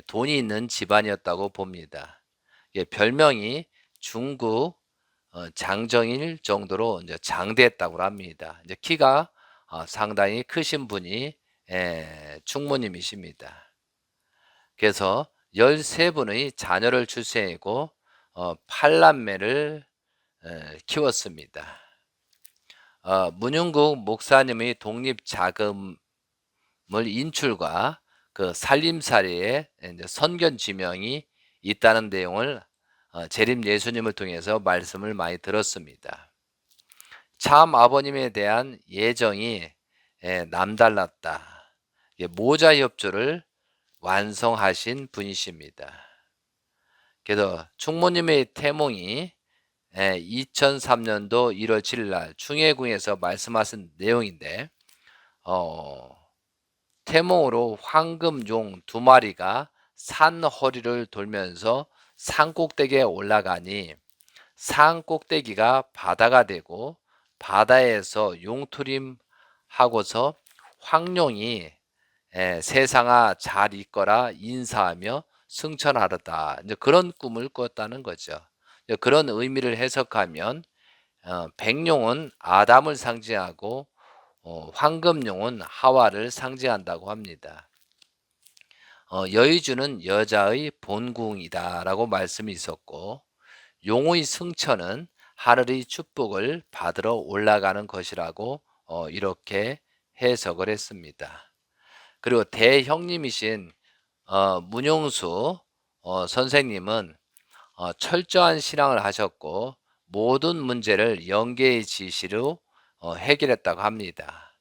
돈이 있는 집안이었다고 봅니다. 별명이 중국 장정일 정도로 이제 장대했다고 합니다. 이제 키가 상당히 크신 분이 충무님이십니다. 그래서 13분의 자녀를 출생했고 팔남매를 키웠습니다. 문윤국 목사님의 독립 자금을 인출과 그 살림살이에 이제 선견 지명이 있다는 내용을 재림 예수님을 통해서 말씀을 많이 들었습니다. 참 아버님에 대한 예정이 남달랐다. 모자 협조를 완성하신 분이십니다. 그래서 충모님의 태몽이 2003년도 1월 7일 날 충해궁에서 말씀하신 내용인데 태몽으로 황금용 2마리가 산 허리를 돌면서 산 꼭대기에 올라가니 산 꼭대기가 바다가 되고 바다에서 용투림하고서 황룡이 세상아 잘 있거라 인사하며 승천하르다. 이제 그런 꿈을 꿨다는 거죠. 이제 그런 의미를 해석하면 백룡은 아담을 상징하고 황금룡은 하와를 상징한다고 합니다. 여의주는 여자의 본궁이다라고 말씀이 있었고 용의 승천은 하늘의 축복을 받으러 올라가는 것이라고 이렇게 해석을 했습니다. 그리고 대형님이신 문용수 선생님은 철저한 신앙을 하셨고 모든 문제를 영계의 지시로 해결했다고 합니다.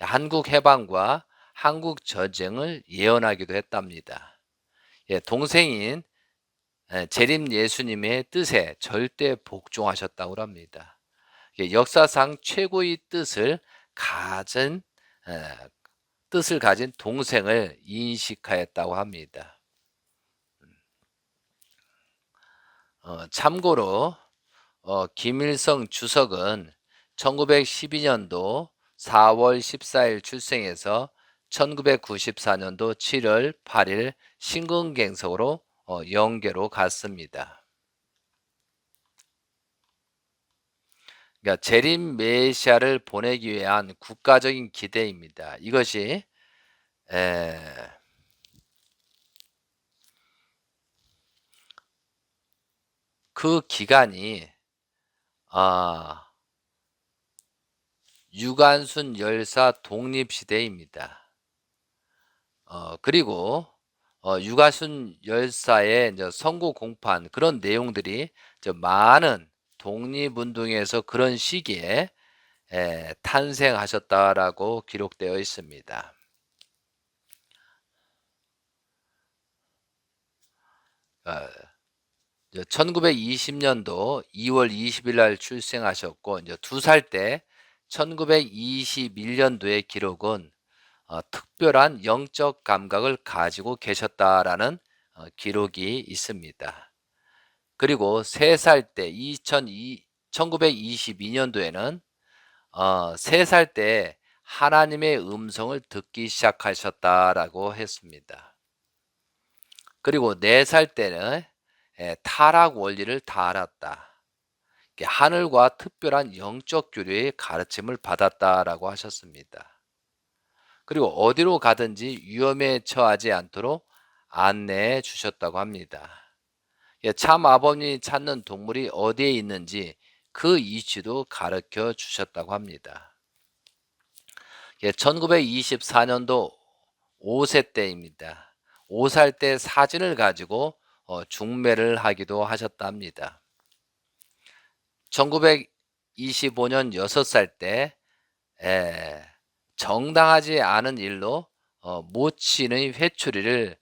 한국 해방과 한국 전쟁을 예언하기도 했답니다. 동생인 재림 예수님의 뜻에 절대 복종하셨다고 합니다. 역사상 최고의 에, 뜻을 가진 동생을 인식하였다고 합니다. 참고로 김일성 주석은 1912년도 4월 14일 출생해서 1994년도 7월 8일 신근경색으로 영계로 갔습니다. 그러니까 재림 메시아를 보내기 위한 국가적인 기대입니다. 이것이 에, 그 기간이 아, 유관순 열사 독립시대입니다. 그리고 유관순 열사의 이제 선고 공판 그런 내용들이 많은 독립운동에서 그런 시기에 탄생하셨다라고 기록되어 있습니다. 1920년도 2월 20일 날 출생하셨고 이제 2살 때 1921년도의 기록은 특별한 영적 감각을 가지고 계셨다라는 기록이 있습니다. 그리고 3살 때 1922년도에는 3살 때 하나님의 음성을 듣기 시작하셨다라고 했습니다. 그리고 4살 때는 타락 원리를 다 알았다. 하늘과 특별한 영적 교류의 가르침을 받았다라고 하셨습니다. 그리고 어디로 가든지 위험에 처하지 않도록 안내해 주셨다고 합니다. 참 아버님이 찾는 동물이 어디에 있는지 그 위치도 가르쳐 주셨다고 합니다. 1924년도 5세 때입니다. 5살 때 사진을 가지고 중매를 하기도 하셨답니다. 1925년 6살 때 정당하지 않은 일로 모친의 회초리를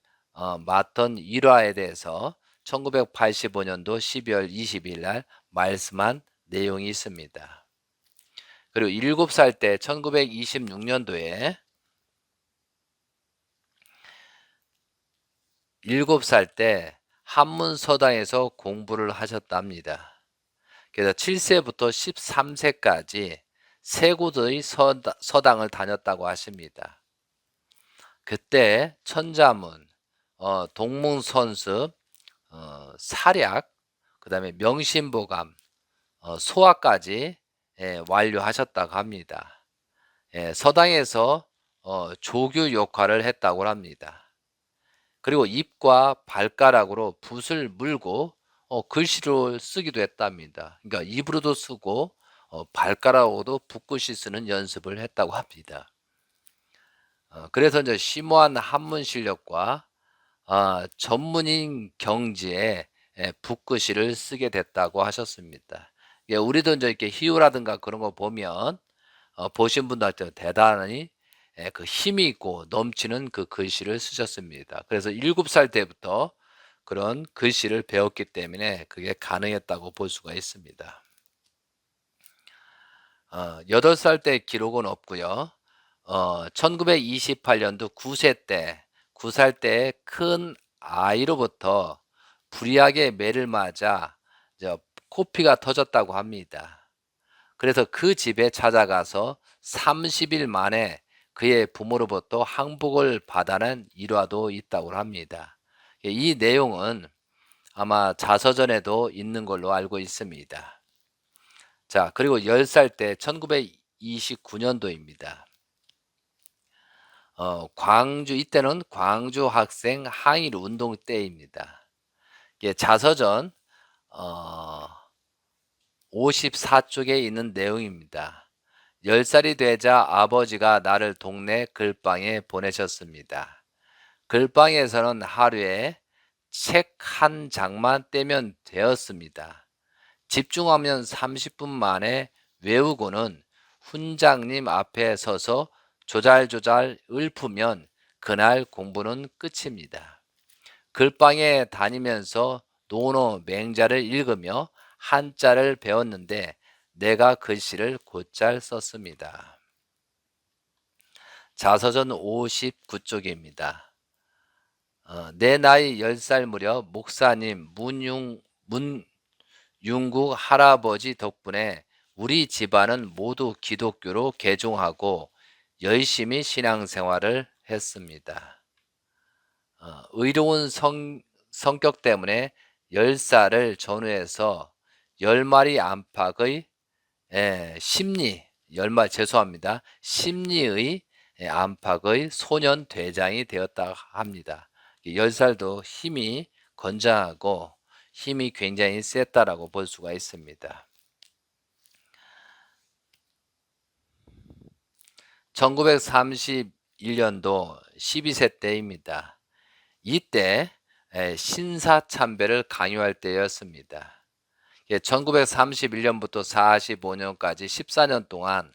맡던 일화에 대해서 1985년도 12월 22일 날 말씀한 내용이 있습니다. 그리고 7살 때 1926년도에 7살 때 한문서당에서 공부를 하셨답니다. 그래서 7세부터 13세까지 세 곳의 서당을 다녔다고 하십니다. 그때 천자문, 동문선습, 사략, 그 다음에 명심보감, 소화까지 완료하셨다고 합니다. 서당에서 조교 역할을 했다고 합니다. 그리고 입과 발가락으로 붓을 물고 글씨를 쓰기도 했답니다. 그러니까 입으로도 쓰고 발가락으로도 붓글씨 쓰는 연습을 했다고 합니다. 그래서 이제 심오한 한문 실력과 전문인 경지에 붓글씨를 쓰게 됐다고 하셨습니다. 예, 우리도 이제 이렇게 희유라든가 그런 거 보면 보신 분들한테 대단히 그 힘이 있고 넘치는 그 글씨를 쓰셨습니다. 그래서 7살 때부터 그런 글씨를 배웠기 때문에 그게 가능했다고 볼 수가 있습니다. 8살 때 기록은 없고요. 1928년도 9세 때, 9살 때 큰 아이로부터 불의하게 매를 맞아 코피가 터졌다고 합니다. 그래서 그 집에 찾아가서 30일 만에 그의 부모로부터 항복을 받아낸 일화도 있다고 합니다. 이 내용은 아마 자서전에도 있는 걸로 알고 있습니다. 자, 그리고 10살 때 1929년도입니다. 이때는 광주 학생 항일 운동 때입니다. 자서전 54쪽에 있는 내용입니다. 10살이 되자 아버지가 나를 동네 글방에 보내셨습니다. 글방에서는 하루에 책 한 장만 떼면 되었습니다. 집중하면 30분 만에 외우고는 훈장님 앞에 서서 조잘조잘 읊으면 그날 공부는 끝입니다. 글방에 다니면서 논어 맹자를 읽으며 한자를 배웠는데 내가 글씨를 곧잘 썼습니다. 자서전 59쪽입니다. 내 나이 10살 무렵 목사님 문윤국 할아버지 덕분에 우리 집안은 모두 기독교로 개종하고 열심히 신앙생활을 했습니다. 의로운 성격 때문에 10살을 전후해서 10마리 안팎의 심리의 안팎의 소년 대장이 되었다 합니다. 10살도 힘이 건장하고 힘이 굉장히 셌다라고 볼 수가 있습니다. 1931년도 12세 때입니다. 이때 신사참배를 강요할 때였습니다. 1931년부터 45년까지 14년 동안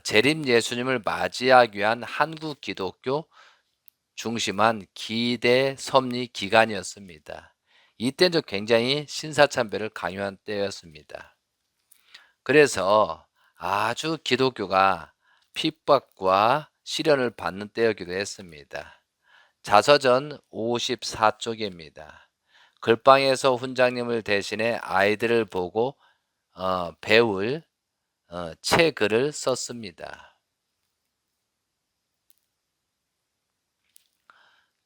재림 예수님을 맞이하기 위한 한국 기독교 중심한 기대 섭리 기간이었습니다. 이때는 굉장히 신사참배를 강요한 때였습니다. 그래서 아주 기독교가 핍박과 시련을 받는 때였기도 했습니다. 자서전 54쪽입니다. 글방에서 훈장님을 대신해 아이들을 보고 배울 책을 썼습니다.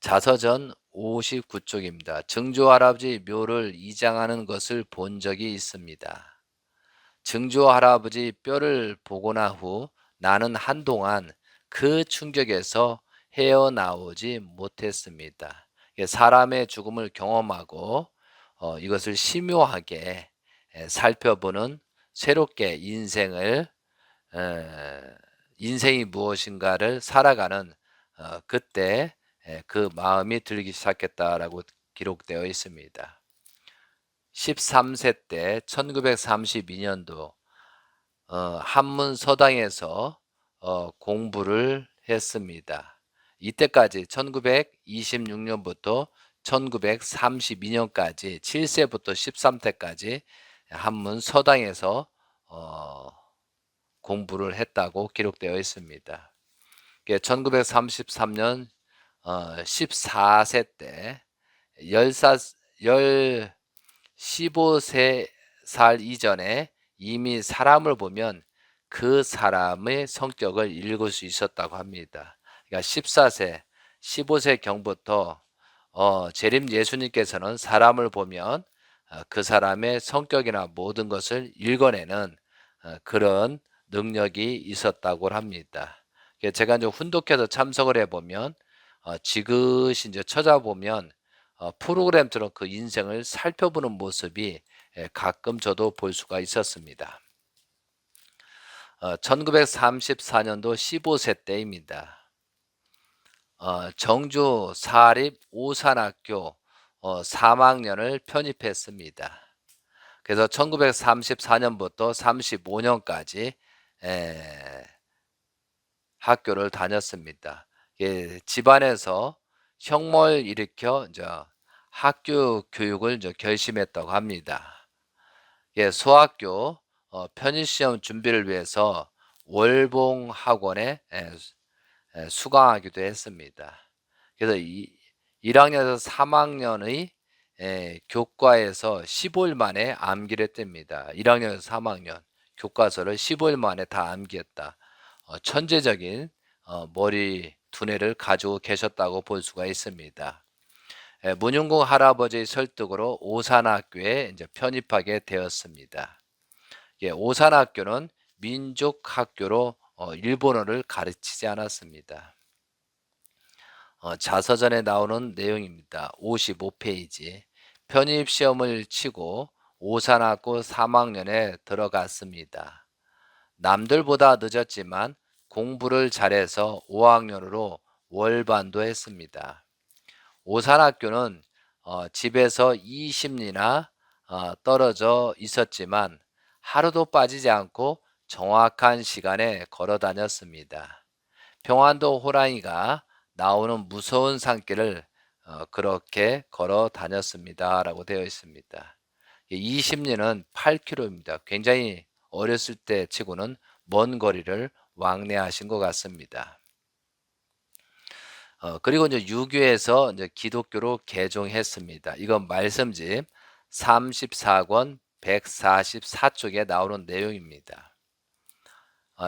자서전 59쪽입니다. 증조 할아버지 묘를 이장하는 것을 본 적이 있습니다. 증조 할아버지 뼈를 보고 난 후 나는 한동안 그 충격에서 헤어나오지 못했습니다. 사람의 죽음을 경험하고 이것을 심오하게 살펴보는 새롭게 인생이 무엇인가를 살아가는 그때 그 마음이 들기 시작했다라고 기록되어 있습니다. 13세 때 1932년도 한문 서당에서 공부를 했습니다. 이때까지 1926년부터 1932년까지 7세부터 13세까지 한문 서당에서 어 공부를 했다고 기록되어 있습니다. 1933년 14세 때 10살 10 15세 살 이전에 이미 사람을 보면 그 사람의 성격을 읽을 수 있었다고 합니다. 그러니까 14세, 15세 경부터 재림 예수님께서는 사람을 보면 그 사람의 성격이나 모든 것을 읽어내는 그런 능력이 있었다고 합니다. 제가 이제 훈독해서 참석을 해보면 지그시 이제 찾아보면 프로그램처럼 그 인생을 살펴보는 모습이 가끔 저도 볼 수가 있었습니다. 1934년도 15세 때입니다. 정주 사립 오산학교 3학년을 편입했습니다. 그래서 1934년부터 35년까지 학교를 다녔습니다. 집안에서 혁명을 일으켜 이제 학교 교육을 이제 결심했다고 합니다. 소학교 편입시험 준비를 위해서 월봉 학원에 수강하기도 했습니다. 그래서 1학년에서 3학년의 교과에서 15일 만에 암기를 했답니다. 1학년에서 3학년 교과서를 15일 만에 다 암기했다. 천재적인 머리 두뇌를 가지고 계셨다고 볼 수가 있습니다. 문용궁 할아버지의 설득으로 오산학교에 이제 편입하게 되었습니다. 오산학교는 민족학교로 일본어를 가르치지 않았습니다. 자서전에 나오는 내용입니다. 55페이지. 편입시험을 치고 오산학교 3학년에 들어갔습니다. 남들보다 늦었지만 공부를 잘해서 5학년으로 월반도 했습니다. 오산학교는 집에서 20리나 떨어져 있었지만 하루도 빠지지 않고 정확한 시간에 걸어 다녔습니다. 평안도 호랑이가 나오는 무서운 산길을 그렇게 걸어 다녔습니다. 라고 되어 있습니다. 20리는 8km입니다. 굉장히 어렸을 때 치고는 먼 거리를 왕래하신 것 같습니다. 그리고 이제 유교에서 이제 기독교로 개종했습니다. 이건 말씀집 34권 144쪽에 나오는 내용입니다.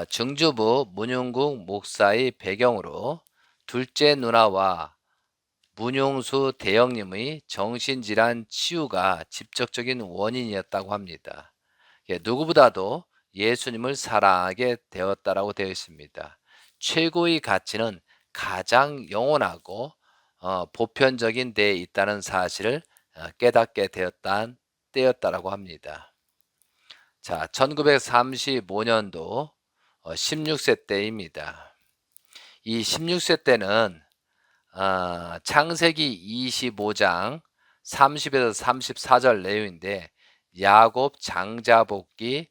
증주부 문용국 목사의 배경으로 둘째 누나와 문용수 대형님의 정신질환 치유가 직접적인 원인이었다고 합니다. 누구보다도 예수님을 사랑하게 되었다라고 되어 있습니다. 최고의 가치는 가장 영원하고 보편적인 데에 있다는 사실을 깨닫게 되었던 때였다라고 합니다. 자, 1935년도 16세 때입니다. 이 16세 때는 창세기 25장 30에서 34절 내용인데 야곱 장자복기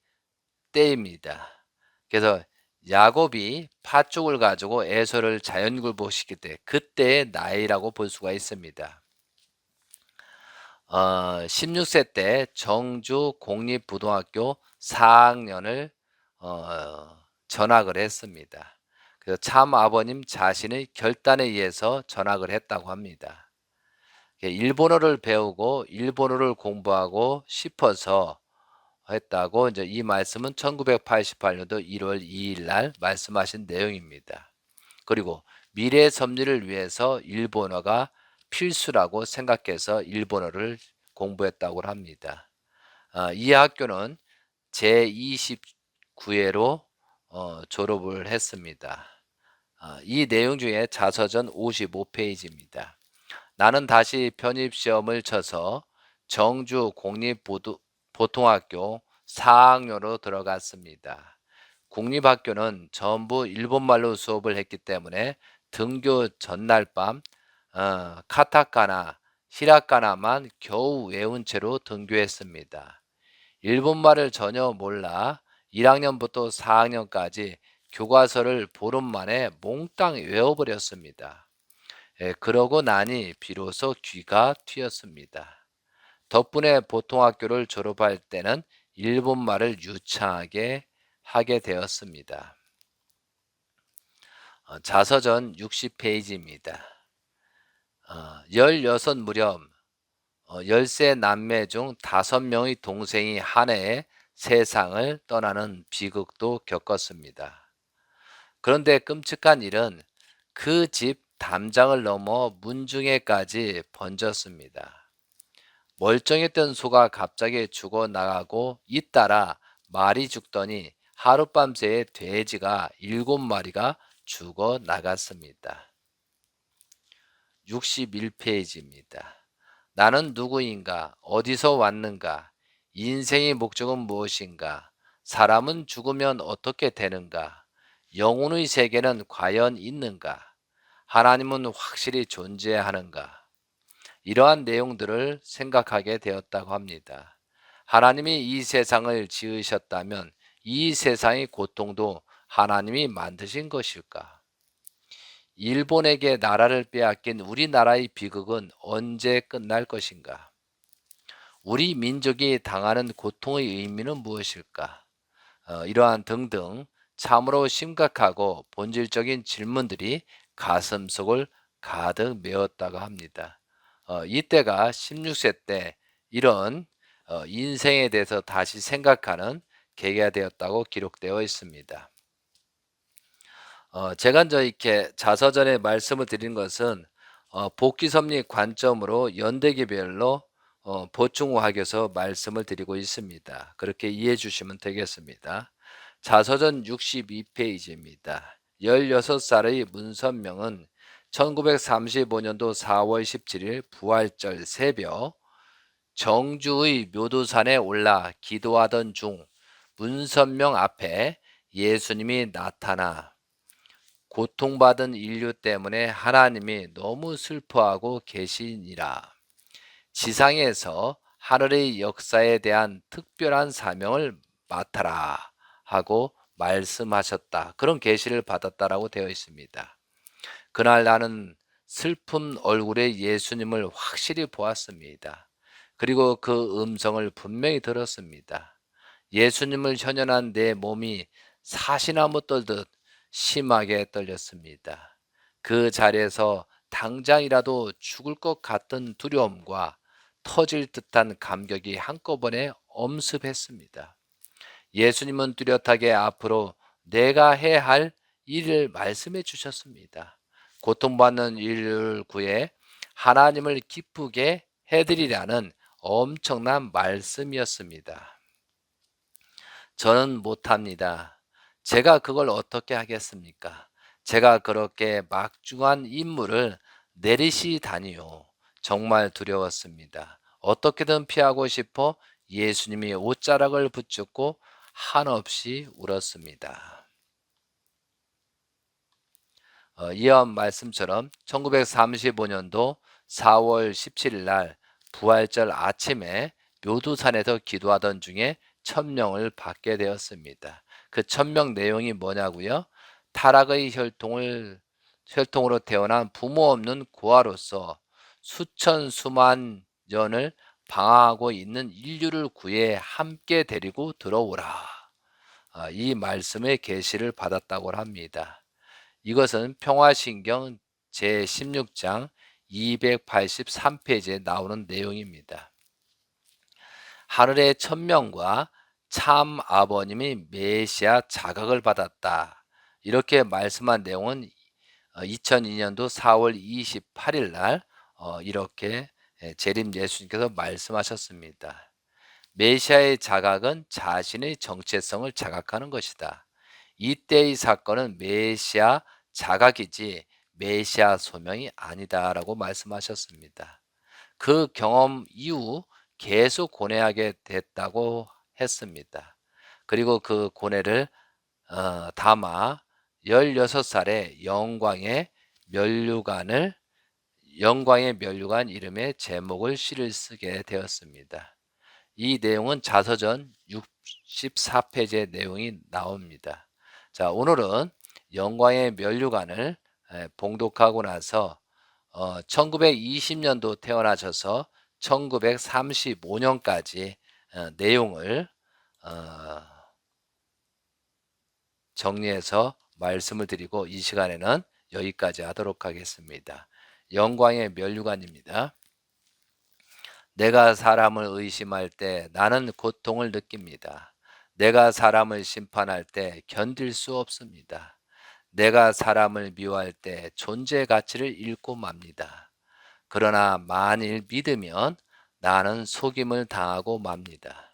때입니다. 그래서 야곱이 팥죽을 가지고 에서를 자연굴복시킬 때 그때의 나이라고 볼 수가 있습니다. 16세 때 정주 공립고등학교 4학년을 전학을 했습니다. 그래서 참 아버님 자신의 결단에 의해서 전학을 했다고 합니다. 일본어를 배우고 일본어를 공부하고 싶어서 했다고 이제 이 말씀은 1988년도 1월 2일 날 말씀하신 내용입니다. 그리고 미래 섭리를 위해서 일본어가 필수라고 생각해서 일본어를 공부했다고 합니다. 이 학교는 제29회로 졸업을 했습니다. 이 내용 중에 자서전 55페이지입니다. 나는 다시 편입시험을 쳐서 정주 공립보통학교 4학년으로 들어갔습니다. 공립학교는 전부 일본말로 수업을 했기 때문에 등교 전날 밤 카타카나, 히라카나만 겨우 외운 채로 등교했습니다. 일본말을 전혀 몰라 1학년부터 4학년까지 교과서를 보름 만에 몽땅 외워버렸습니다. 그러고 나니 비로소 귀가 트였습니다. 덕분에 보통학교를 졸업할 때는 일본말을 유창하게 하게 되었습니다. 자서전 60페이지입니다. 16 무렵 13 남매 중 5명의 동생이 한 해에 세상을 떠나는 비극도 겪었습니다. 그런데 끔찍한 일은 그 집 담장을 넘어 문중에까지 번졌습니다. 멀쩡했던 소가 갑자기 죽어나가고 잇따라 말이 죽더니 하룻밤 새에 돼지가 7마리가 죽어나갔습니다. 61페이지입니다. 나는 누구인가? 어디서 왔는가? 인생의 목적은 무엇인가? 사람은 죽으면 어떻게 되는가? 영혼의 세계는 과연 있는가? 하나님은 확실히 존재하는가? 이러한 내용들을 생각하게 되었다고 합니다. 하나님이 이 세상을 지으셨다면 이 세상의 고통도 하나님이 만드신 것일까? 일본에게 나라를 빼앗긴 우리나라의 비극은 언제 끝날 것인가? 우리 민족이 당하는 고통의 의미는 무엇일까? 이러한 등등 참으로 심각하고 본질적인 질문들이 가슴속을 가득 메웠다고 합니다. 이때가 16세 때 이런 인생에 대해서 다시 생각하는 계기가 되었다고 기록되어 있습니다. 제가 이제 이렇게 자서전에 말씀을 드린 것은 복귀 섭리 관점으로 연대기별로 보충학에서 말씀을 드리고 있습니다. 그렇게 이해해 주시면 되겠습니다. 자서전 62페이지입니다. 16살의 문선명은 1935년도 4월 17일 부활절 새벽 정주의 묘도산에 올라 기도하던 중 문선명 앞에 예수님이 나타나 고통받은 인류 때문에 하나님이 너무 슬퍼하고 계시니라. 지상에서 하늘의 역사에 대한 특별한 사명을 맡아라 하고 말씀하셨다. 그런 계시를 받았다라고 되어 있습니다. 그날 나는 슬픈 얼굴에 예수님을 확실히 보았습니다. 그리고 그 음성을 분명히 들었습니다. 예수님을 현현한 내 몸이 사시나무 떨듯 심하게 떨렸습니다. 그 자리에서 당장이라도 죽을 것 같은 두려움과 터질 듯한 감격이 한꺼번에 엄습했습니다. 예수님은 뚜렷하게 앞으로 내가 해야 할 일을 말씀해 주셨습니다. 고통받는 인류를 구해 하나님을 기쁘게 해드리라는 엄청난 말씀이었습니다. 저는 못합니다. 제가 그걸 어떻게 하겠습니까? 제가 그렇게 막중한 임무를 내리시다니요. 정말 두려웠습니다. 어떻게든 피하고 싶어 예수님이 옷자락을 붙잡고 한없이 울었습니다. 이어 말씀처럼 1935년도 4월 17일 날 부활절 아침에 묘두산에서 기도하던 중에 천명을 받게 되었습니다. 그 천명 내용이 뭐냐고요? 타락의 혈통으로 태어난 부모 없는 고아로서 수천 수만 년을 방황하고 있는 인류를 구해 함께 데리고 들어오라. 이 말씀의 계시를 받았다고 합니다. 이것은 평화신경 제16장 283페이지에 나오는 내용입니다. 하늘의 천명과 참 아버님이 메시아 자각을 받았다. 이렇게 말씀한 내용은 2002년도 4월 28일 날 이렇게 재림 예수님께서 말씀하셨습니다. 메시아의 자각은 자신의 정체성을 자각하는 것이다. 이때의 사건은 메시아 자각이지 메시아 소명이 아니다라고 말씀하셨습니다. 그 경험 이후 계속 고뇌하게 됐다고 했습니다. 그리고 그 고뇌를 담아 16살에 영광의 면류관 이름의 제목을 시를 쓰게 되었습니다. 이 내용은 자서전 64페이지의 내용이 나옵니다. 자, 오늘은 영광의 면류관을 봉독하고 나서 1920년도 태어나셔서 1935년까지 내용을 어 정리해서 말씀을 드리고 이 시간에는 여기까지 하도록 하겠습니다. 영광의 면류관입니다. 내가 사람을 의심할 때 나는 고통을 느낍니다. 내가 사람을 심판할 때 견딜 수 없습니다. 내가 사람을 미워할 때 존재 가치를 잃고 맙니다. 그러나 만일 믿으면 나는 속임을 당하고 맙니다.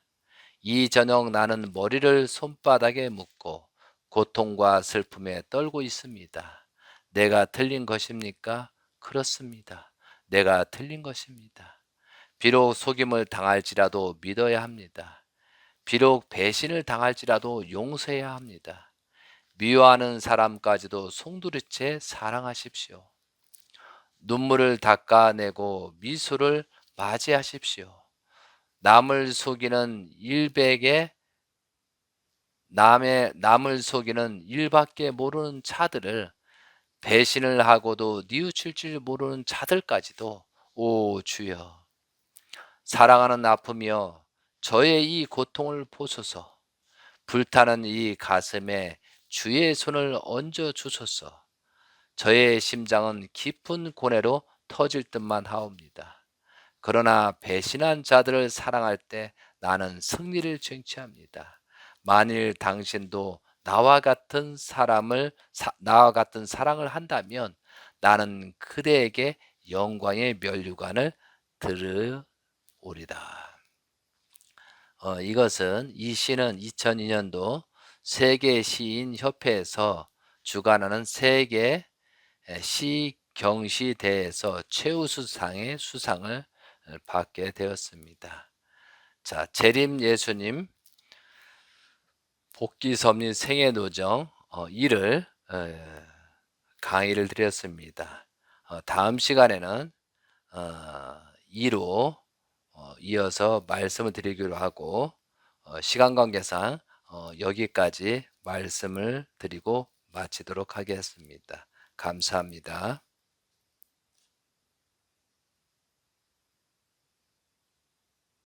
이 저녁 나는 머리를 손바닥에 묶고 고통과 슬픔에 떨고 있습니다. 내가 틀린 것입니까? 그렇습니다. 내가 틀린 것입니다. 비록 속임을 당할지라도 믿어야 합니다. 비록 배신을 당할지라도 용서해야 합니다. 미워하는 사람까지도 송두리째 사랑하십시오. 눈물을 닦아내고 미소를 맞이하십시오. 남을 속이는 일백에 남을 속이는 일밖에 모르는 자들을 배신을 하고도 뉘우칠 줄 모르는 자들까지도 오 주여 사랑하는 아픔이여 저의 이 고통을 보소서 불타는 이 가슴에 주의 손을 얹어 주소서 저의 심장은 깊은 고뇌로 터질 듯만 하옵니다. 그러나 배신한 자들을 사랑할 때 나는 승리를 쟁취합니다. 만일 당신도 나와 같은 사랑을 한다면 나는 그대에게 영광의 면류관을 들으오리다. 이것은 이 시는 2002년도 세계 시인 협회에서 주관하는 세계 시 경시대에서 최우수상의 수상을 받게 되었습니다. 자, 재림 예수님 복귀 섭리 생애 노정 이를 강의를 드렸습니다. 다음 시간에는 2로 이어서 말씀을 드리기로 하고 시간 관계상 여기까지 말씀을 드리고 마치도록 하겠습니다. 감사합니다.